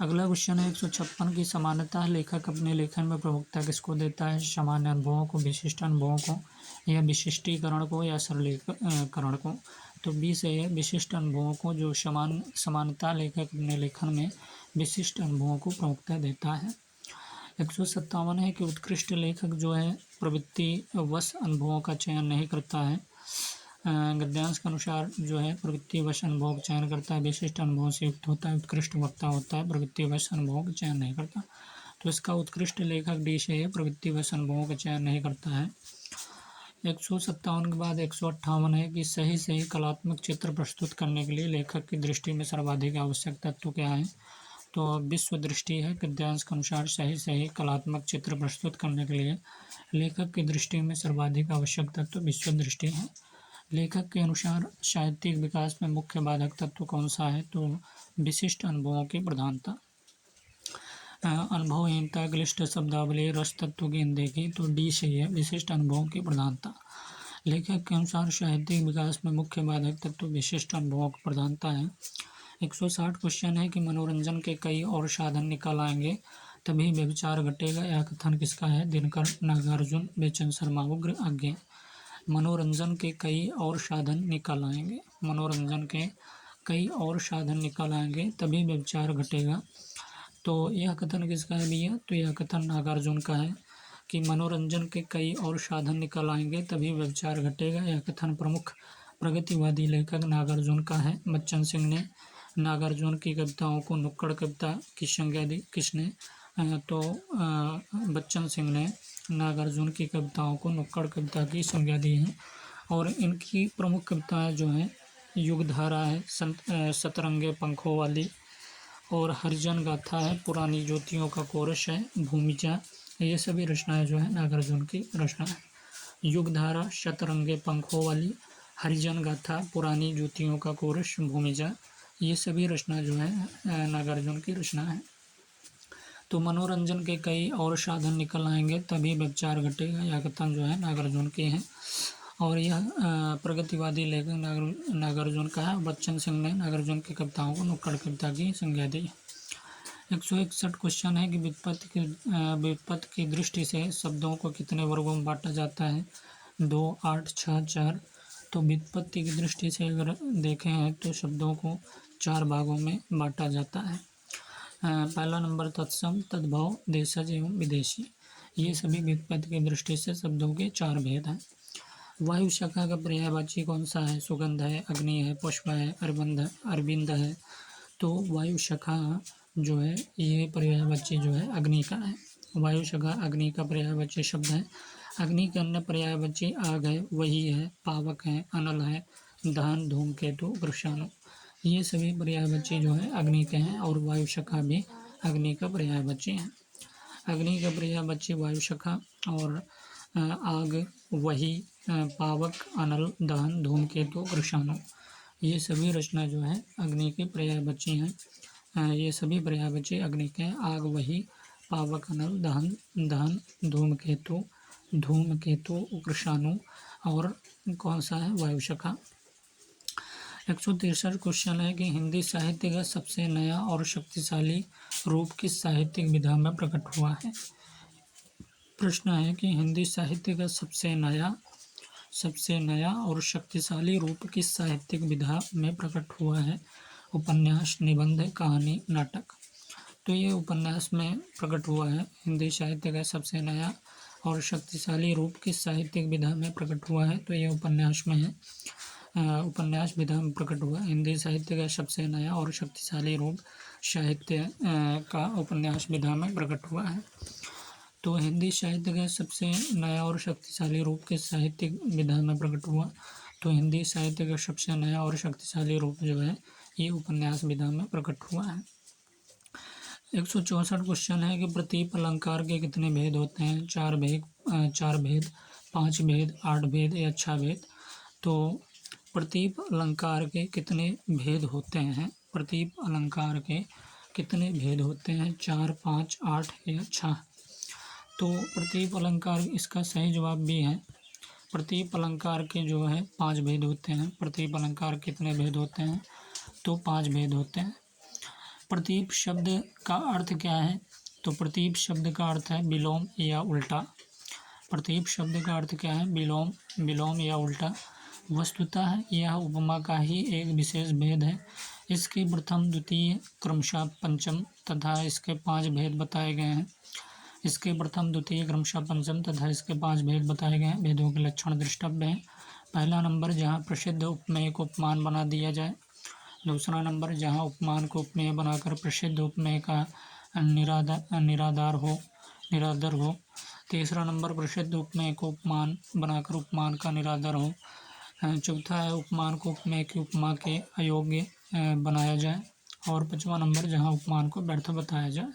अगला क्वेश्चन है 156 की समानता। लेखक अपने लेखन में प्रमुखता किसको देता है? सामान्य अनुभवों को, विशिष्ट अनुभवों को, या विशिष्टीकरण को, या सरलीकरण को? तो बी सही है, विशिष्ट अनुभवों को। जो समानता लेखक अपने लेखन में विशिष्ट अनुभवों को प्रमुखता देता है। 157 है कि उत्कृष्ट लेखक जो है प्रवृत्तिवश अनुभवों का चयन नहीं करता है। गद्यांश के अनुसार जो है प्रवृत्तिवश अनुभवों का चयन करता है, विशिष्ट अनुभवों से युक्त होता है, उत्कृष्ट वक्ता होता है, प्रवृत्तिवश अनुभवों का चयन नहीं करता। तो इसका उत्कृष्ट लेखक डी से है, प्रवृत्तिवश अनुभवों का चयन नहीं करता है। 157 के बाद 158 है कि सही कलात्मक चित्र प्रस्तुत करने के लिए लेखक की दृष्टि में सर्वाधिक आवश्यक तत्व क्या है? तो विश्व दृष्टि है। गद्यांश के अनुसार सही कलात्मक चित्र प्रस्तुत करने के लिए लेखक की दृष्टि में सर्वाधिक आवश्यक तत्व विश्व दृष्टि है। लेखक के अनुसार साहित्यिक विकास में मुख्य बाधक तत्व कौन सा है? तो विशिष्ट अनुभवों की प्रधानता। अनुभवहीनता, क्लिष्ट शब्दावली, रस तत्व की अनदेखी। तो डी सही है, विशिष्ट अनुभवों की प्रधानता। लेखक के अनुसार साहित्यिक विकास में मुख्य बाधक तत्व विशिष्ट अनुभवों की प्रधानता है। 160 क्वेश्चन है कि मनोरंजन के कई और साधन निकल आएंगे तभी व्यभिचार घटेगा। यह कथन किसका है? दिनकर, नागार्जुन, बेचन शर्मा, उग्र, आज्ञे। मनोरंजन के कई और साधन निकल आएंगे, मनोरंजन के कई और साधन निकल आएंगे तभी व्यभिचार घटेगा। तो यह कथन किसका है भैया? तो यह कथन नागार्जुन का है कि मनोरंजन के कई और साधन निकल आएंगे तभी व्यभिचार घटेगा। यह कथन प्रमुख प्रगतिवादी लेखक नागार्जुन का है। बच्चन सिंह ने नागार्जुन की कविताओं को नुक्कड़ कविता की संज्ञा दी। किसने? तो बच्चन सिंह ने नागार्जुन की कविताओं को नुक्कड़ कविता की संज्ञा दी है। और इनकी प्रमुख कविताएं जो हैं युगधारा है, सतरंगे पंखों वाली, और हरिजन गाथा है, पुरानी ज्योतियों का कोरस है, भूमिजा। ये सभी रचनाएं जो है नागार्जुन की रचना है। युगधारा, शतरंगे पंखों वाली, हरिजन गाथा, पुरानी ज्योतियों का कोरस, भूमिजा, ये सभी रचना जो है नागार्जुन की रचना है। तो मनोरंजन के कई और साधन निकल आएंगे तभी व्यभिचार घटेगा। यह कथन जो है नागार्जुन के हैं और यह प्रगतिवादी लेखक नागार्जुन का है। बच्चन सिंह ने नागार्जुन की कविताओं को नुक्कड़ कविता की संज्ञा दी। 161 क्वेश्चन है कि व्युत्पत्ति की दृष्टि से शब्दों को कितने वर्गों में बांटा जाता है? 2, 8, 6, 4। तो व्युत्पत्ति की दृष्टि से अगर देखें हैं तो शब्दों को 4 भागों में बांटा जाता है। पहला नंबर तत्सम, तद्भव, देशज एवं विदेशी। ये सभी व्युत्पत्ति की दृष्टि से शब्दों के 4 भेद हैं। वायु शाखा का पर्यायवाची कौन सा है? सुगंध है, अग्नि है, पुष्प है, अरविंद है। तो वायु शाखा जो है ये पर्यायवाची जो है अग्नि का है। वायु शाखा अग्नि का पर्यायवाची शब्द है। अग्नि के अन्य पर्यायवाची आग है, वही है, पावक है, अनल है, दहन, धूमकेतु, वृषाणु। ये सभी पर्यायवाची जो है अग्नि के हैं और वायु शाखा भी अग्नि का पर्यायवाची है। अग्नि का पर्यायवाची वायु शाखा और आग, वही, पावक, अनल, दहन, धूमकेतु, वृषाणु। ये सभी रचना जो है अग्नि के पर्यायवाची हैं। ये सभी पर्यायवाची अग्नि के हैं। आग, वही, पावक, अनल, दहन, धूमकेतु, वृषाणु और कौन सा है? वायु शाखा। 163 क्वेश्चन है कि हिंदी साहित्य का सबसे नया और शक्तिशाली रूप किस साहित्यिक विधा में प्रकट हुआ है? प्रश्न है कि हिंदी साहित्य का सबसे नया और शक्तिशाली रूप किस साहित्यिक विधा में प्रकट हुआ है? उपन्यास, निबंध, कहानी, नाटक। तो ये उपन्यास में प्रकट हुआ है। हिंदी साहित्य का सबसे नया और शक्तिशाली रूप किस साहित्यिक विधा में प्रकट हुआ है? तो ये उपन्यास में है। उपन्यास विधा में प्रकट हुआ। हिंदी साहित्य का सबसे नया और शक्तिशाली रूप साहित्य का उपन्यास विधा में प्रकट हुआ है। तो हिंदी साहित्य का सबसे नया और शक्तिशाली रूप किस साहित्यिक विधा में प्रकट हुआ? तो हिंदी साहित्य का सबसे नया और शक्तिशाली रूप जो है ये उपन्यास विधा में प्रकट हुआ है। 164 क्वेश्चन है कि प्रतीप अलंकार के कितने भेद होते हैं? 4 भेद, 5 भेद, 8 भेद या 6 भेद। तो प्रतीप अलंकार के कितने भेद होते हैं? प्रतीप अलंकार के कितने भेद होते हैं? 4, 5, 8 या 6। तो प्रतीप अलंकार इसका सही जवाब भी है। प्रतीप अलंकार के जो है 5 भेद होते हैं। प्रतीप अलंकार कितने भेद होते हैं? तो 5 भेद होते हैं। प्रतीप शब्द का अर्थ क्या है? तो प्रतीप शब्द का अर्थ है विलोम या उल्टा। प्रतीप शब्द का अर्थ क्या है? विलोम या उल्टा। वस्तुतः यह उपमा का ही एक विशेष भेद है। इसके प्रथम, द्वितीय, क्रमशः पंचम तथा इसके 5 भेद बताए गए हैं। इसके प्रथम, द्वितीय, क्रमशः पंचम तथा इसके 5 भेद बताए गए हैं। भेदों के लक्षण द्रष्टव्य हैं। पहला नंबर, जहाँ प्रसिद्ध उपमेय को उपमान बना दिया जाए। दूसरा नंबर, जहाँ उपमान को उपमेय बनाकर प्रसिद्ध उपमेय का निरादर हो। तीसरा नंबर, प्रसिद्ध उपमेय को उपमान बनाकर उपमान का निरादर हो। चौथा है, उपमान को उपमेय की उपमा के अयोग्य बनाया जाए। और 5वां नंबर, जहाँ उपमान को व्यर्थ बताया जाए।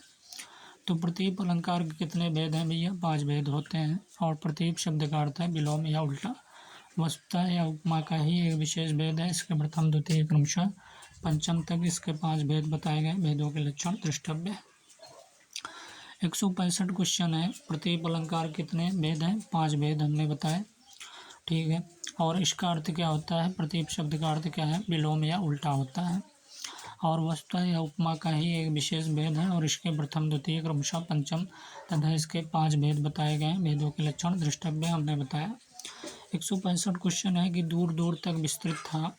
तो प्रतीप अलंकार के कितने भेद हैं भैया? 5 भेद होते हैं। और प्रतीप शब्द का अर्थ है विलोम या उल्टा। वस्तुतः या उपमा का ही एक विशेष भेद है। इसके प्रथम, द्वितीय, क्रमशः पंचम तक इसके 5 भेद बताए गए। भेदों के लक्षण द्रष्टव्य। 165 क्वेश्चन है, प्रतीप अलंकार कितने भेद हैं? 5 भेद हमने बताए, ठीक है। और इसका अर्थ क्या होता है? प्रतीप शब्द का अर्थ क्या है? विलोम या उल्टा होता है। और वस्तुतः या उपमा का ही एक विशेष भेद है और इसके प्रथम, द्वितीय, क्रमशः पंचम तथा इसके 5 भेद बताए गए। भेदों के लक्षण द्रष्टव्य हमने बताया। 165 क्वेश्चन है कि दूर दूर तक विस्तृत था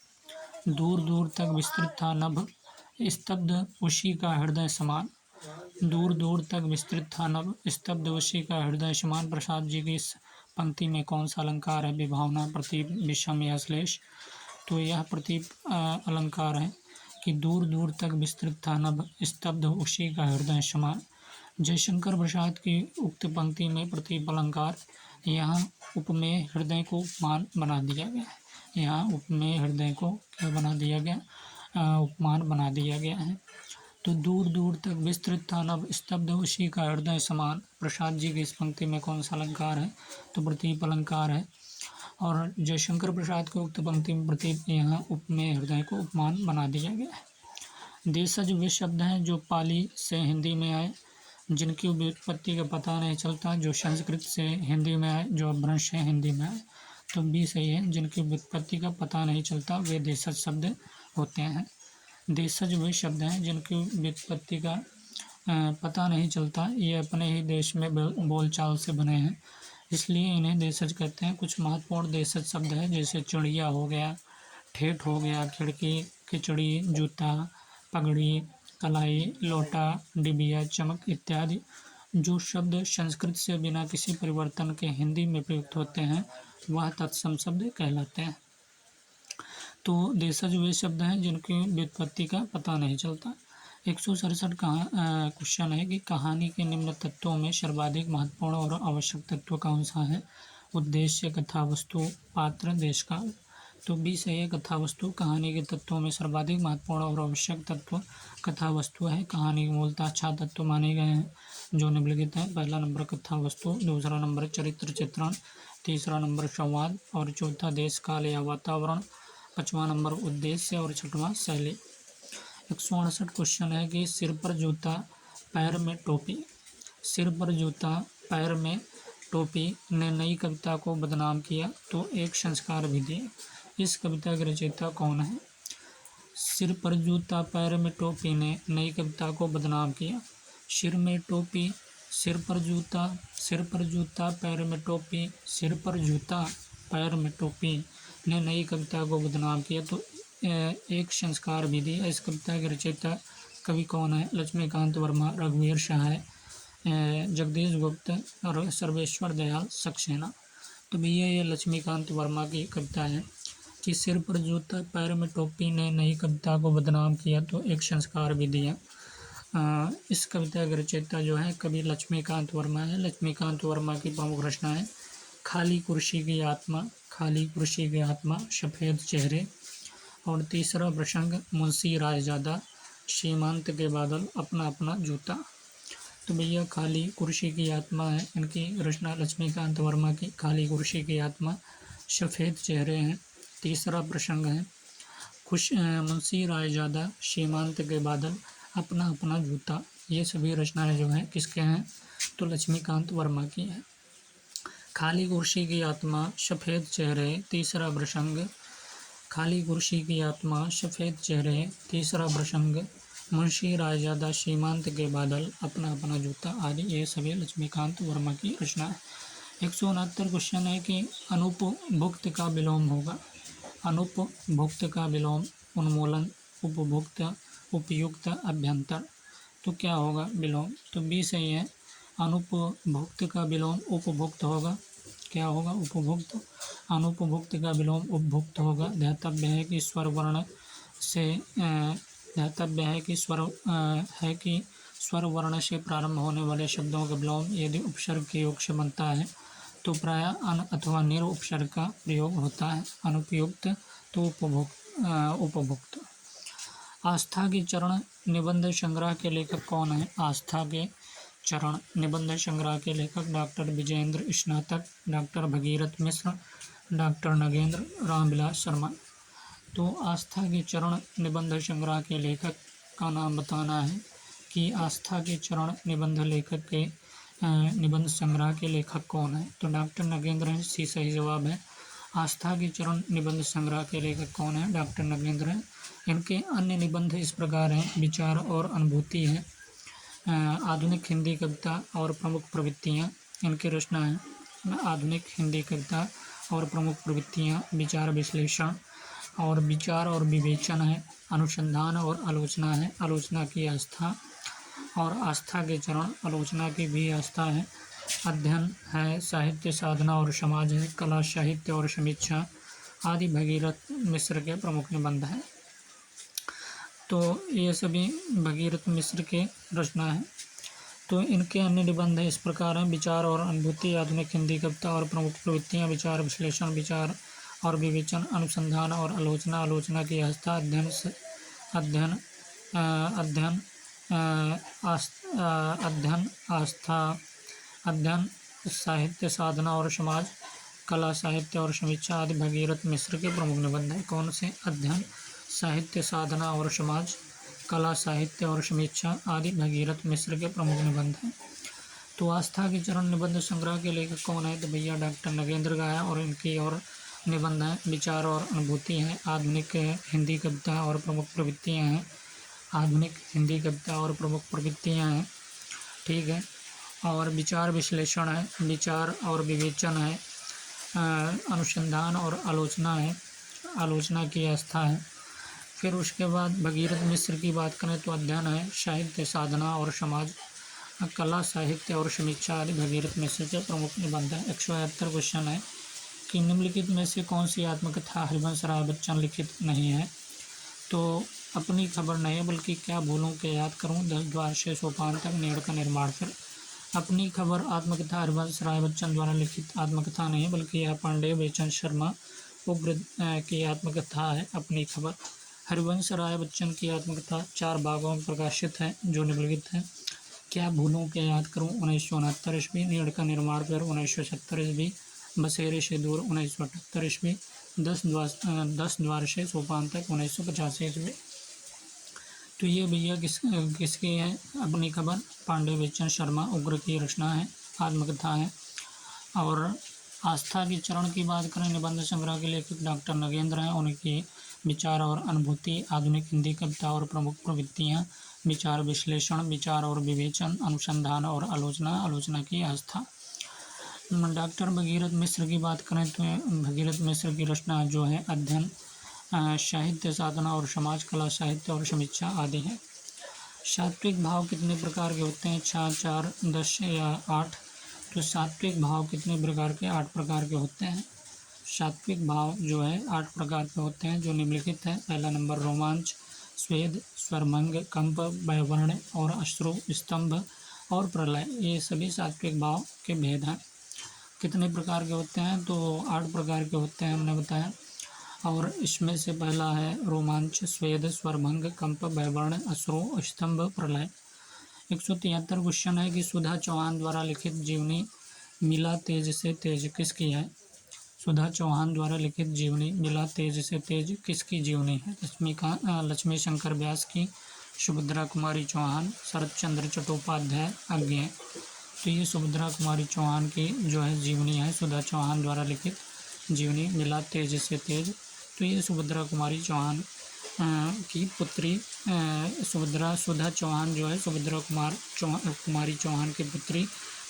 नभ, स्तब्ध उसी का हृदय समान। दूर दूर तक विस्तृत था नभ, स्तब्ध उसी का हृदय समान। प्रसाद जी की इस पंक्ति में कौन सा अलंकार है? विभावना, प्रतीप, विषम या श्लेष। तो यह प्रतीप अलंकार है कि दूर दूर तक विस्तृत था नभ, स्तब्ध उसी का हृदय समान। जयशंकर प्रसाद की उक्त पंक्ति में प्रतीप अलंकार, यहाँ उपमेय हृदय को उपमान बना दिया गया। यहाँ उपमेय हृदय को क्या बना दिया गया? उपमान बना दिया गया है। तो दूर दूर तक विस्तृत था नभ, स्तब्ध उसी का हृदय समान। प्रसाद जी की इस पंक्ति में कौन सा अलंकार है? तो प्रतीप अलंकार है। और जयशंकर प्रसाद की उक्त पंक्ति में प्रतीप, यहाँ उपमेय हृदय को उपमान बना दिया गया है। देशज वे शब्द हैं जो पाली से हिंदी में आए, जिनकी व्युत्पत्ति का पता नहीं चलता, जो संस्कृत से हिंदी में आए, जो अपभ्रंश से हिंदी में आए। तो बी सही है, जिनकी व्युत्पत्ति का पता नहीं चलता वे देशज शब्द होते हैं। देशज वे शब्द हैं जिनकी व्युत्पत्ति का पता नहीं चलता, ये अपने ही देश में बोलचाल से बने हैं, इसलिए इन्हें देशज कहते हैं। कुछ महत्वपूर्ण देशज शब्द हैं जैसे चिड़िया हो गया, ठेठ हो गया, खिड़की, खिचड़ी, जूता, पगड़ी, कलाई, लोटा, डिबिया, चमक इत्यादि। जो शब्द संस्कृत से बिना किसी परिवर्तन के हिंदी में प्रयुक्त होते हैं वह तत्सम शब्द कहलाते हैं। तो देशज वे शब्द हैं जिनकी व्युत्पत्ति का पता नहीं चलता। 167 क्वेश्चन है कि कहानी के निम्न तत्वों में सर्वाधिक महत्वपूर्ण और आवश्यक तत्व कौन सा है? उद्देश्य, कथा वस्तु, पात्र, देश काल। तो 20 है कथा वस्तु। कहानी के तत्वों में सर्वाधिक महत्वपूर्ण और आवश्यक तत्व कथा वस्तु है। कहानी के मूलतः 6 तत्व माने गए हैं जो निम्नलिखित हैं। पहला नंबर कथा वस्तु, दूसरा नंबर चरित्र चित्रण, तीसरा नंबर संवाद और चौथा देश काल या वातावरण, पाँचवां नंबर उद्देश्य और छठवां शैली। 168 क्वेश्चन है कि सिर पर जूता पैर में टोपी। सिर पर जूता पैर में टोपी ने नई कविता को बदनाम किया तो एक संस्कार भी दिए। इस कविता के रचयिता कौन है? सिर पर जूता पैर में टोपी ने नई कविता को बदनाम किया। सिर में टोपी, सिर पर जूता, सिर पर जूता पैर में टोपी, सिर पर जूता पैर में टोपी ने नई कविता को बदनाम किया तो एक संस्कार भी दिया। इस कविता के रचयिता कवि कौन है? लक्ष्मीकांत वर्मा, रघुवीर सहाय, जगदीश गुप्त और सर्वेश्वर दयाल सक्सेना। तो भैया ये लक्ष्मीकांत वर्मा की कविता है कि सिर पर जूता पैर में टोपी ने नई कविता को बदनाम किया तो एक संस्कार भी दिया। इस कविता के रचयिता जो है कवि लक्ष्मीकांत वर्मा है। लक्ष्मीकांत वर्मा की प्रमुख रचना है खाली कुर्सी की आत्मा, खाली कुर्सी की आत्मा, सफ़ेद चेहरे और तीसरा प्रसंग मुंशी रायजादा, सीमांत के बादल, अपना अपना जूता। तो भैया खाली कुर्सी की आत्मा है इनकी रचना लक्ष्मीकांत वर्मा की। खाली कुर्सी की आत्मा, सफ़ेद चेहरे हैं, तीसरा प्रसंग है मुंशी रायजादा, सीमांत के बादल, अपना अपना जूता। ये सभी रचनाएं जो हैं किसके हैं? तो लक्ष्मीकांत वर्मा की है। खाली कुर्सी की आत्मा, सफ़ेद चेहरे, तीसरा प्रसंग। खाली कुर्सी की आत्मा, सफ़ेद चेहरे, तीसरा प्रसंग मुंशी रायजादा, सीमांत के बादल, अपना अपना जूता आदि ये सभी लक्ष्मीकांत वर्मा की रचना है। 169 क्वेश्चन है कि अनुपभुक्त का विलोम होगा। अनुपभुक्त का विलोम, उन्मूलन, उपभुक्त, उपयुक्त, अभ्यंतर। तो क्या होगा विलोम? तो 20 सही है। अनुपभुक्त का विलोम उपभुक्त होगा। क्या होगा? उपभुक्त। अनुपभुक्त का विलोम उपभुक्त होगा। ध्यातव्य है कि स्वर वर्ण से ध्यातव्य है कि स्वर वर्ण से प्रारंभ होने वाले शब्दों का विलोम यदि उपसर्ग के योग से बनता है तो प्रायः अन अथवा निर उपसर्ग का प्रयोग होता है। अनुपयुक्त तो उपभुक्त। आस्था के चरण निबंध संग्रह के लेखक कौन है? आस्था के चरण निबंध संग्रह के लेखक डॉक्टर विजयेंद्र स्नातक, डॉक्टर भगीरथ मिश्र, डॉक्टर नगेंद्र रामविलास शर्मा। तो आस्था के चरण निबंध संग्रह के लेखक का नाम बताना है कि आस्था के चरण निबंध लेखक के निबंध संग्रह के लेखक कौन है? तो डॉक्टर नगेंद्र है, सी सही जवाब है। आस्था के चरण निबंध संग्रह के लेखक कौन है? डॉक्टर नगेंद्र है। इनके अन्य निबंध इस प्रकार हैं विचार और अनुभूति है, आधुनिक हिंदी कविता और प्रमुख प्रवृत्तियाँ इनकी रचना है। आधुनिक हिंदी कविता और प्रमुख प्रवृत्तियाँ, विचार विश्लेषण और विचार और विवेचन है, अनुसंधान और आलोचना है, आलोचना की आस्था और आस्था के चरण, आलोचना की भी आस्था है, अध्ययन है, साहित्य साधना और समाज है, कला साहित्य और समीक्षा आदि भगीरथ मिश्र के प्रमुख निबंध हैं। तो ये सभी भगीरथ मिश्र के रचना है। तो इनके अन्य निबंध इस प्रकार हैं विचार और अनुभूति, आधुनिक हिंदी कविता और प्रमुख प्रवृत्तियाँ, विचार विश्लेषण, विचार और विवेचन, अनुसंधान और आलोचना, आलोचना की आस्था, अध्ययन, साहित्य साधना और समाज, कला साहित्य और समीक्षा आदि भगीरथ मिश्र के प्रमुख निबंध हैं। कौन से? अध्ययन, साहित्य साधना और समाज, कला साहित्य और समीक्षा आदि भगीरथ मिश्र के प्रमुख निबंध हैं। तो आस्था के चरण निबंध संग्रह के लेखक कौन है? तो भैया डॉक्टर नगेंद्र का है और इनकी और निबंध हैं विचार और अनुभूति हैं, आधुनिक हिंदी कविता और प्रमुख प्रवृत्तियाँ हैं, आधुनिक हिंदी कविता और प्रमुख प्रवृत्तियाँ हैं, ठीक है। और विचार विश्लेषण है, विचार और विवेचन है, अनुसंधान और आलोचना है, आलोचना की आस्था है। फिर उसके बाद भगीरथ मिश्र की बात करें तो अध्ययन है, साहित्य साधना और समाज, कला साहित्य और समीक्षा आदि भगीरथ मिश्र के प्रमुख निबंध हैं। 171 क्वेश्चन है कि निम्नलिखित में से कौन सी आत्मकथा हरिवंश राय बच्चन लिखित नहीं है? तो अपनी खबर नहीं है, बल्कि क्या भूलों के याद करूं, 10 द्वार से सोपान तक, नीड़ का निर्माण कर। अपनी खबर आत्मकथा हरिवंश राय बच्चन द्वारा लिखित आत्मकथा नहीं है, बल्कि यह पांडे बेचन शर्मा उग्र की आत्मकथा है। अपनी खबर हरिवंश राय बच्चन की आत्मकथा 4 भागों में प्रकाशित है, जो निम्नलिखित है। क्या भूलों के याद करूं, 1969 ईस्वी, नीड़ का निर्माण कर 1970 ईस्वी, बसेरे से दूर 1978 ईस्वी, 10 द्वार से सोपान तक 1985 ईस्वी। तो ये भैया किसकी है? अपनी खबर पांडे बेचन शर्मा उग्र की रचना है, आत्मकथा है। और आस्था के चरण की बात करें, निबंध संग्रह के लेखक डॉक्टर नगेंद्र हैं। उनकी विचार और अनुभूति, आधुनिक हिंदी कविता और प्रमुख प्रवृत्तियाँ, विचार विश्लेषण, विचार और विवेचन, अनुसंधान और आलोचना, आलोचना की आस्था। डॉक्टर भगीरथ मिश्र की बात करें तो भगीरथ मिश्र की रचना जो है अध्ययन, साहित्य साधना और समाज कला, साहित्य और समीक्षा आदि है। सात्विक भाव कितने प्रकार के होते हैं? 4, 4, 10 या 8। तो सात्विक भाव कितने प्रकार के? 8 प्रकार के होते हैं। सात्विक भाव जो है 8 प्रकार के होते हैं, जो निम्नलिखित है। पहला नंबर रोमांच, स्वेद, स्वरभंग, कंप, वैवर्ण और अश्रु, स्तंभ और प्रलय, ये सभी सात्विक भाव के भेद हैं। कितने प्रकार के होते हैं? तो 8 प्रकार के होते हैं, हमने बताया। और इसमें से पहला है रोमांच, स्वेद, स्वरभंग, कंप, वैवर्ण, अश्रु, स्तंभ, प्रलय। 173 क्वेश्चन है कि सुधा चौहान द्वारा लिखित जीवनी मिला तेज से तेज किसकी है? सुधा चौहान द्वारा लिखित जीवनी मिला तेज से तेज किसकी जीवनी है? लक्ष्मी शंकर व्यास की, सुभद्रा कुमारी चौहान, शरत चंद्र चट्टोपाध्याय, अज्ञेय। तो ये सुभद्रा कुमारी चौहान की जो है जीवनी है, सुधा चौहान द्वारा लिखित जीवनी मिला तेज से तेज। तो ये सुभद्रा कुमारी चौहान की पुत्री सुधा चौहान जो है सुभद्रा कुमारी चौहान की पुत्री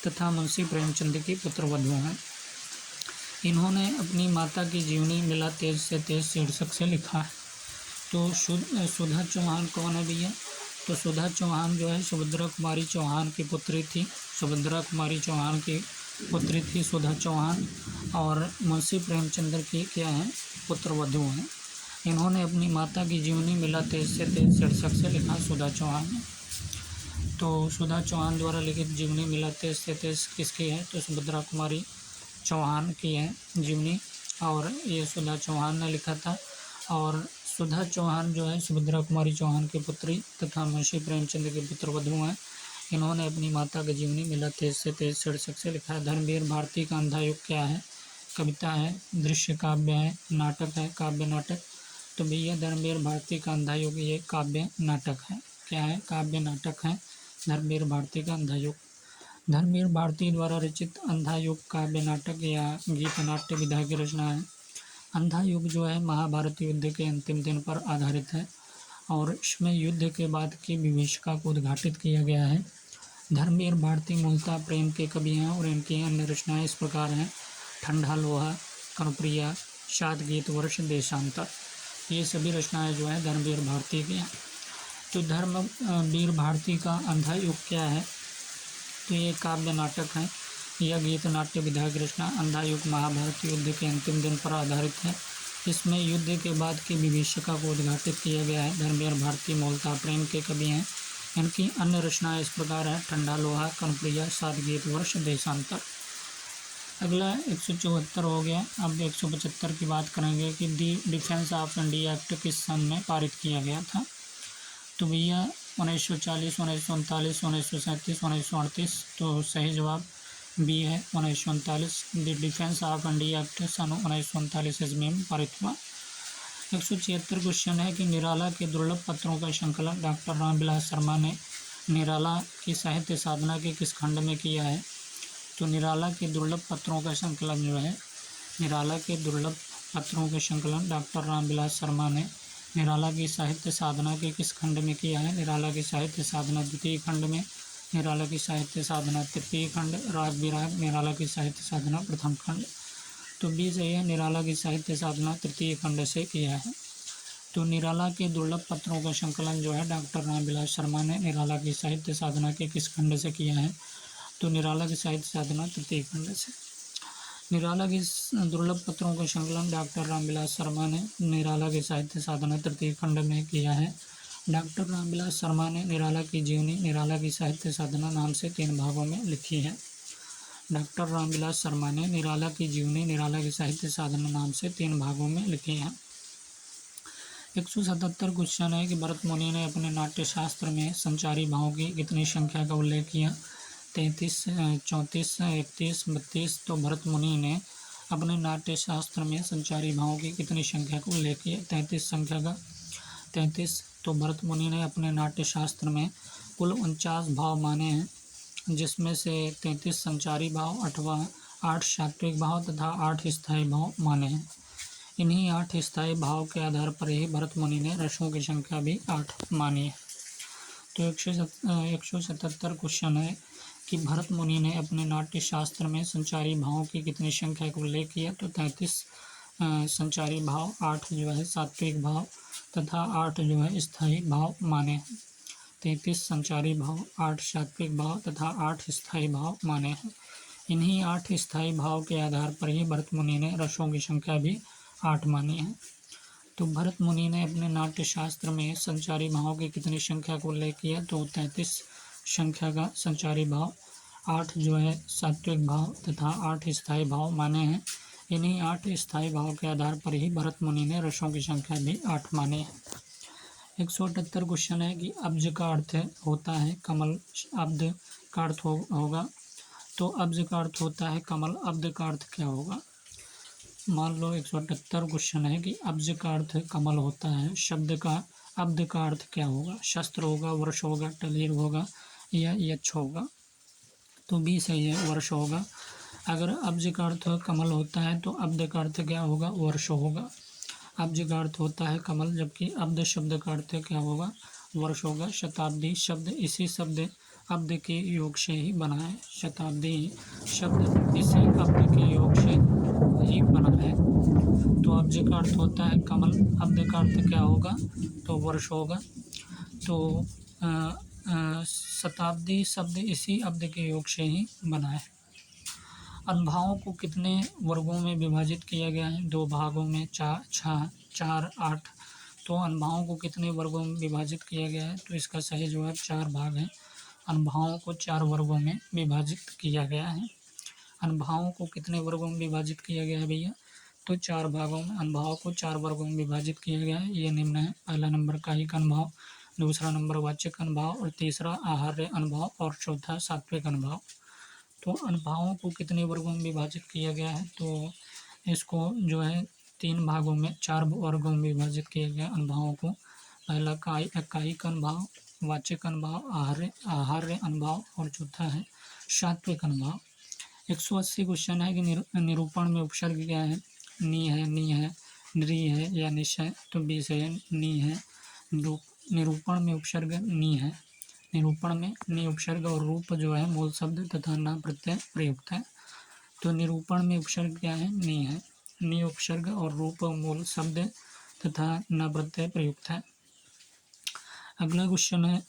तथा मुंशी प्रेमचंद की पुत्रवधू हैं। इन्होंने अपनी माता की जीवनी मिला तेज से तेज शीर्षक से लिखा है। तो सुधा चौहान कौन है भैया? तो सुधा चौहान जो है सुभद्रा कुमारी चौहान की पुत्री थी। सुभद्रा कुमारी चौहान की पुत्री थी सुधा चौहान, और मुंशी प्रेमचंद्र की क्या है? पुत्रवधू हैं। इन्होंने अपनी माता की जीवनी मिला तेज से तेज शीर्षक से लिखा, सुधा चौहान ने। तो सुधा चौहान द्वारा लिखित जीवनी मिला तेज से तेज किसकी है? तो सुभद्रा कुमारी चौहान की है जीवनी, और ये सुधा चौहान ने लिखा था। और सुधा चौहान जो है सुभद्रा कुमारी चौहान की पुत्री तथा मुंशी प्रेमचंद के पुत्रवधू हैं। इन्होंने अपनी माता की जीवनी मिला तेज से तेज शीर्षक से लिखा है। धर्मवीर भारती का अंधा युग क्या है? कविता है, दृश्य काव्य है, नाटक है, काव्य नाटक। तो भैया धर्मवीर भारती का अंधा युग ये काव्य नाटक है। क्या है? काव्य नाटक है धर्मवीर भारती का अंधा युग। धर्मवीर भारती द्वारा रचित अंधा युग काव्य नाटक या गीत नाट्य विधा की रचना है। अंधा युग जो है महाभारत युद्ध के अंतिम दिन पर आधारित है, और इसमें युद्ध के बाद की विभीषिका को उद्घाटित किया गया है। धर्मवीर भारती मूलतः प्रेम के कवि हैं, और इनकी अन्य रचनाएं इस प्रकार हैं: ठंडा लोहा, कर्णप्रिया, सात गीत वर्ष, देशांतर। ये सभी रचनाएं जो है धर्मवीर भारती की हैं। तो धर्मवीर भारती का अंधा युग क्या है? तो ये काव्य नाटक है। यह गीत नाट्य विधा की रचना अंधा युग महाभारत युद्ध के अंतिम दिन पर आधारित है। इसमें युद्ध के बाद की विभीषिका को उद्घाटित किया गया है। धर्मवीर भारती मूलतः प्रेम के कवि हैं। इनकी अन्य रचनाएं इस प्रकार है: ठंडा लोहा, कर्णप्रिया, सात गीत वर्ष, देशांतर। अगला 174 हो गया। अब 175 की बात करेंगे कि डिफेंस ऑफ इंडिया एक्ट किस सन में पारित किया गया था? तो भैया 1940, 1939, 1937, 1938। तो सही जवाब बी है 1939। The Defence of India Act सन 1939 ईस्वी में पारित हुआ। 176 क्वेश्चन है कि निराला के दुर्लभ पत्रों का संकलन डॉक्टर रामविलास शर्मा ने निराला की साहित्य साधना के किस खंड में किया है? तो निराला के दुर्लभ पत्रों का संकलन जो है निराला के दुर्लभ पत्रों के संकलन डॉक्टर रामविलास शर्मा ने निराला की साहित्य साधना के किस खंड में किया है? निराला की साहित्य साधना द्वितीय खंड में, निराला की साहित्य साधना तृतीय खंड, राग विराग, निराला की साहित्य साधना प्रथम खंड। तो बी सही है, निराला की साहित्य साधना तृतीय खंड से किया है। तो निराला के दुर्लभ पत्रों का संकलन जो है डॉक्टर रामविलास शर्मा ने निराला की साहित्य साधना के किस खंड से किया है? तो निराला की साहित्य साधना तृतीय खंड से। निराला की दुर्लभ पत्रों का संकलन डॉक्टर रामविलास शर्मा ने निराला की साहित्य साधना तृतीय खंड में किया है। डॉक्टर रामविलास शर्मा ने निराला की जीवनी निराला की साहित्य साधना नाम से 3 भागों में लिखी है। डॉक्टर रामविलास शर्मा ने निराला की जीवनी निराला की साहित्य साधना नाम से 3 भागों में लिखी है। 177 क्वेश्चन है कि भरत मुनि ने अपने नाट्य शास्त्र में संचारी भावों की कितनी संख्या का उल्लेख किया? 33, 34, 31, 32। तो भरत मुनि ने अपने नाट्य शास्त्र में संचारी भावों की कितनी संख्या का उल्लेख किया? 33 संख्या का। 33। तो भरत मुनि ने अपने नाट्य शास्त्र में कुल 49 भाव माने हैं, जिसमें से 33 संचारी भाव, 8 सात्विक भाव तथा 8 स्थायी भाव माने हैं। इन्हीं 8 स्थायी भाव के आधार पर ही भरत मुनि ने रसों की संख्या भी 8 मानी है। तो 177 क्वेश्चन है कि भरत मुनि ने अपने नाट्य शास्त्र में संचारी भावों की कितनी संख्या का उल्लेख किया? तो 33 संचारी भाव, 8 जो है सात्विक भाव तथा 8 जो है स्थायी भाव माने हैं। 33 संचारी भाव, 8 सात्विक भाव तथा 8 स्थायी भाव माने हैं। इन्हीं 8 स्थायी भाव के आधार पर ही भरत मुनि ने रसों की संख्या भी 8 मानी है। तो भरत मुनि ने अपने नाट्य शास्त्र में संचारी भावों की कितनी संख्या का उल्लेख किया? तो 33 संख्या का संचारी भाव, 8 जो है सात्विक भाव तथा 8 स्थायी भाव माने हैं। इन्हीं 8 स्थायी भाव के आधार पर ही भरत मुनि ने रसों की संख्या भी 8 मानी है। 178 क्वेश्चन है कि अब्ज का अर्थ होता है कमल, अब्द का अर्थ होगा। तो अब्ज का अर्थ होता है कमल, अब्द का अर्थ क्या होगा? मान लो 178 क्वेश्चन है कि अब्ज का अर्थ कमल होता है, शब्द का अब्द का अर्थ क्या होगा? शस्त्र होगा, वर्ष होगा, टलीर होगा या यक्ष होगा? तो बी सही है, वर्ष होगा। अगर अब्ज का अर्थ कमल होता है तो अब्द का अर्थ क्या होगा? वर्ष होगा। अब्ज का अर्थ होता है कमल, जबकि अब्द शब्द का अर्थ क्या होगा? वर्ष होगा। शताब्दी शब्द इसी शब्द अब्द के योग से ही बना है। शताब्दी शब्द इसी अब्द के योग से ही बना है। तो अब्ज का अर्थ होता है कमल, अब्द का अर्थ क्या होगा? तो वर्ष होगा। तो शताब्दी शब्द इसी अब्द के योग से ही बना है। अनुभावों को कितने वर्गों में विभाजित किया गया है? 2 भागों में, 4, 6, 4, 8। तो अनुभावों को कितने वर्गों में विभाजित किया गया है? तो इसका सही जवाब 4 भाग है। अनुभावों को 4 वर्गों में विभाजित किया गया है। अनुभावों को कितने वर्गों में विभाजित किया गया है भैया? तो 4 भागों में। अनुभावों को 4 वर्गों में विभाजित किया गया है। ये निम्न है। पहला नंबर कायिक अनुभाव, दूसरा नंबर वाचिक अनुभाव और तीसरा आहार्य अनुभाव और चौथा सात्विक अनुभाव। तो अनुभावों को कितने वर्गों में विभाजित किया गया है? तो इसको जो है 3 भागों में, 4 वर्गों में विभाजित किया गया अनुभावों को। पहला कायिक अनुभाव, वाचिक अनुभाव, आहार्य अनुभाव और चौथा है सात्विक अनुभाव। 180 क्वेश्चन है कि निरूपण में उपसर्ग क्या है? नी है, नी है, नृ है या निश है? तो बी से नी है। निरूपण में उपसर्ग नी है। निरूपण में नी उपसर्ग और रूप जो है मूल शब्द तथा न प्रत्यय प्रयुक्त है। तो निरूपण में उपसर्ग क्या है? नी है। नी उपसर्ग और रूप मूल शब्द तथा न प्रत्यय प्रयुक्त है। अगला क्वेश्चन है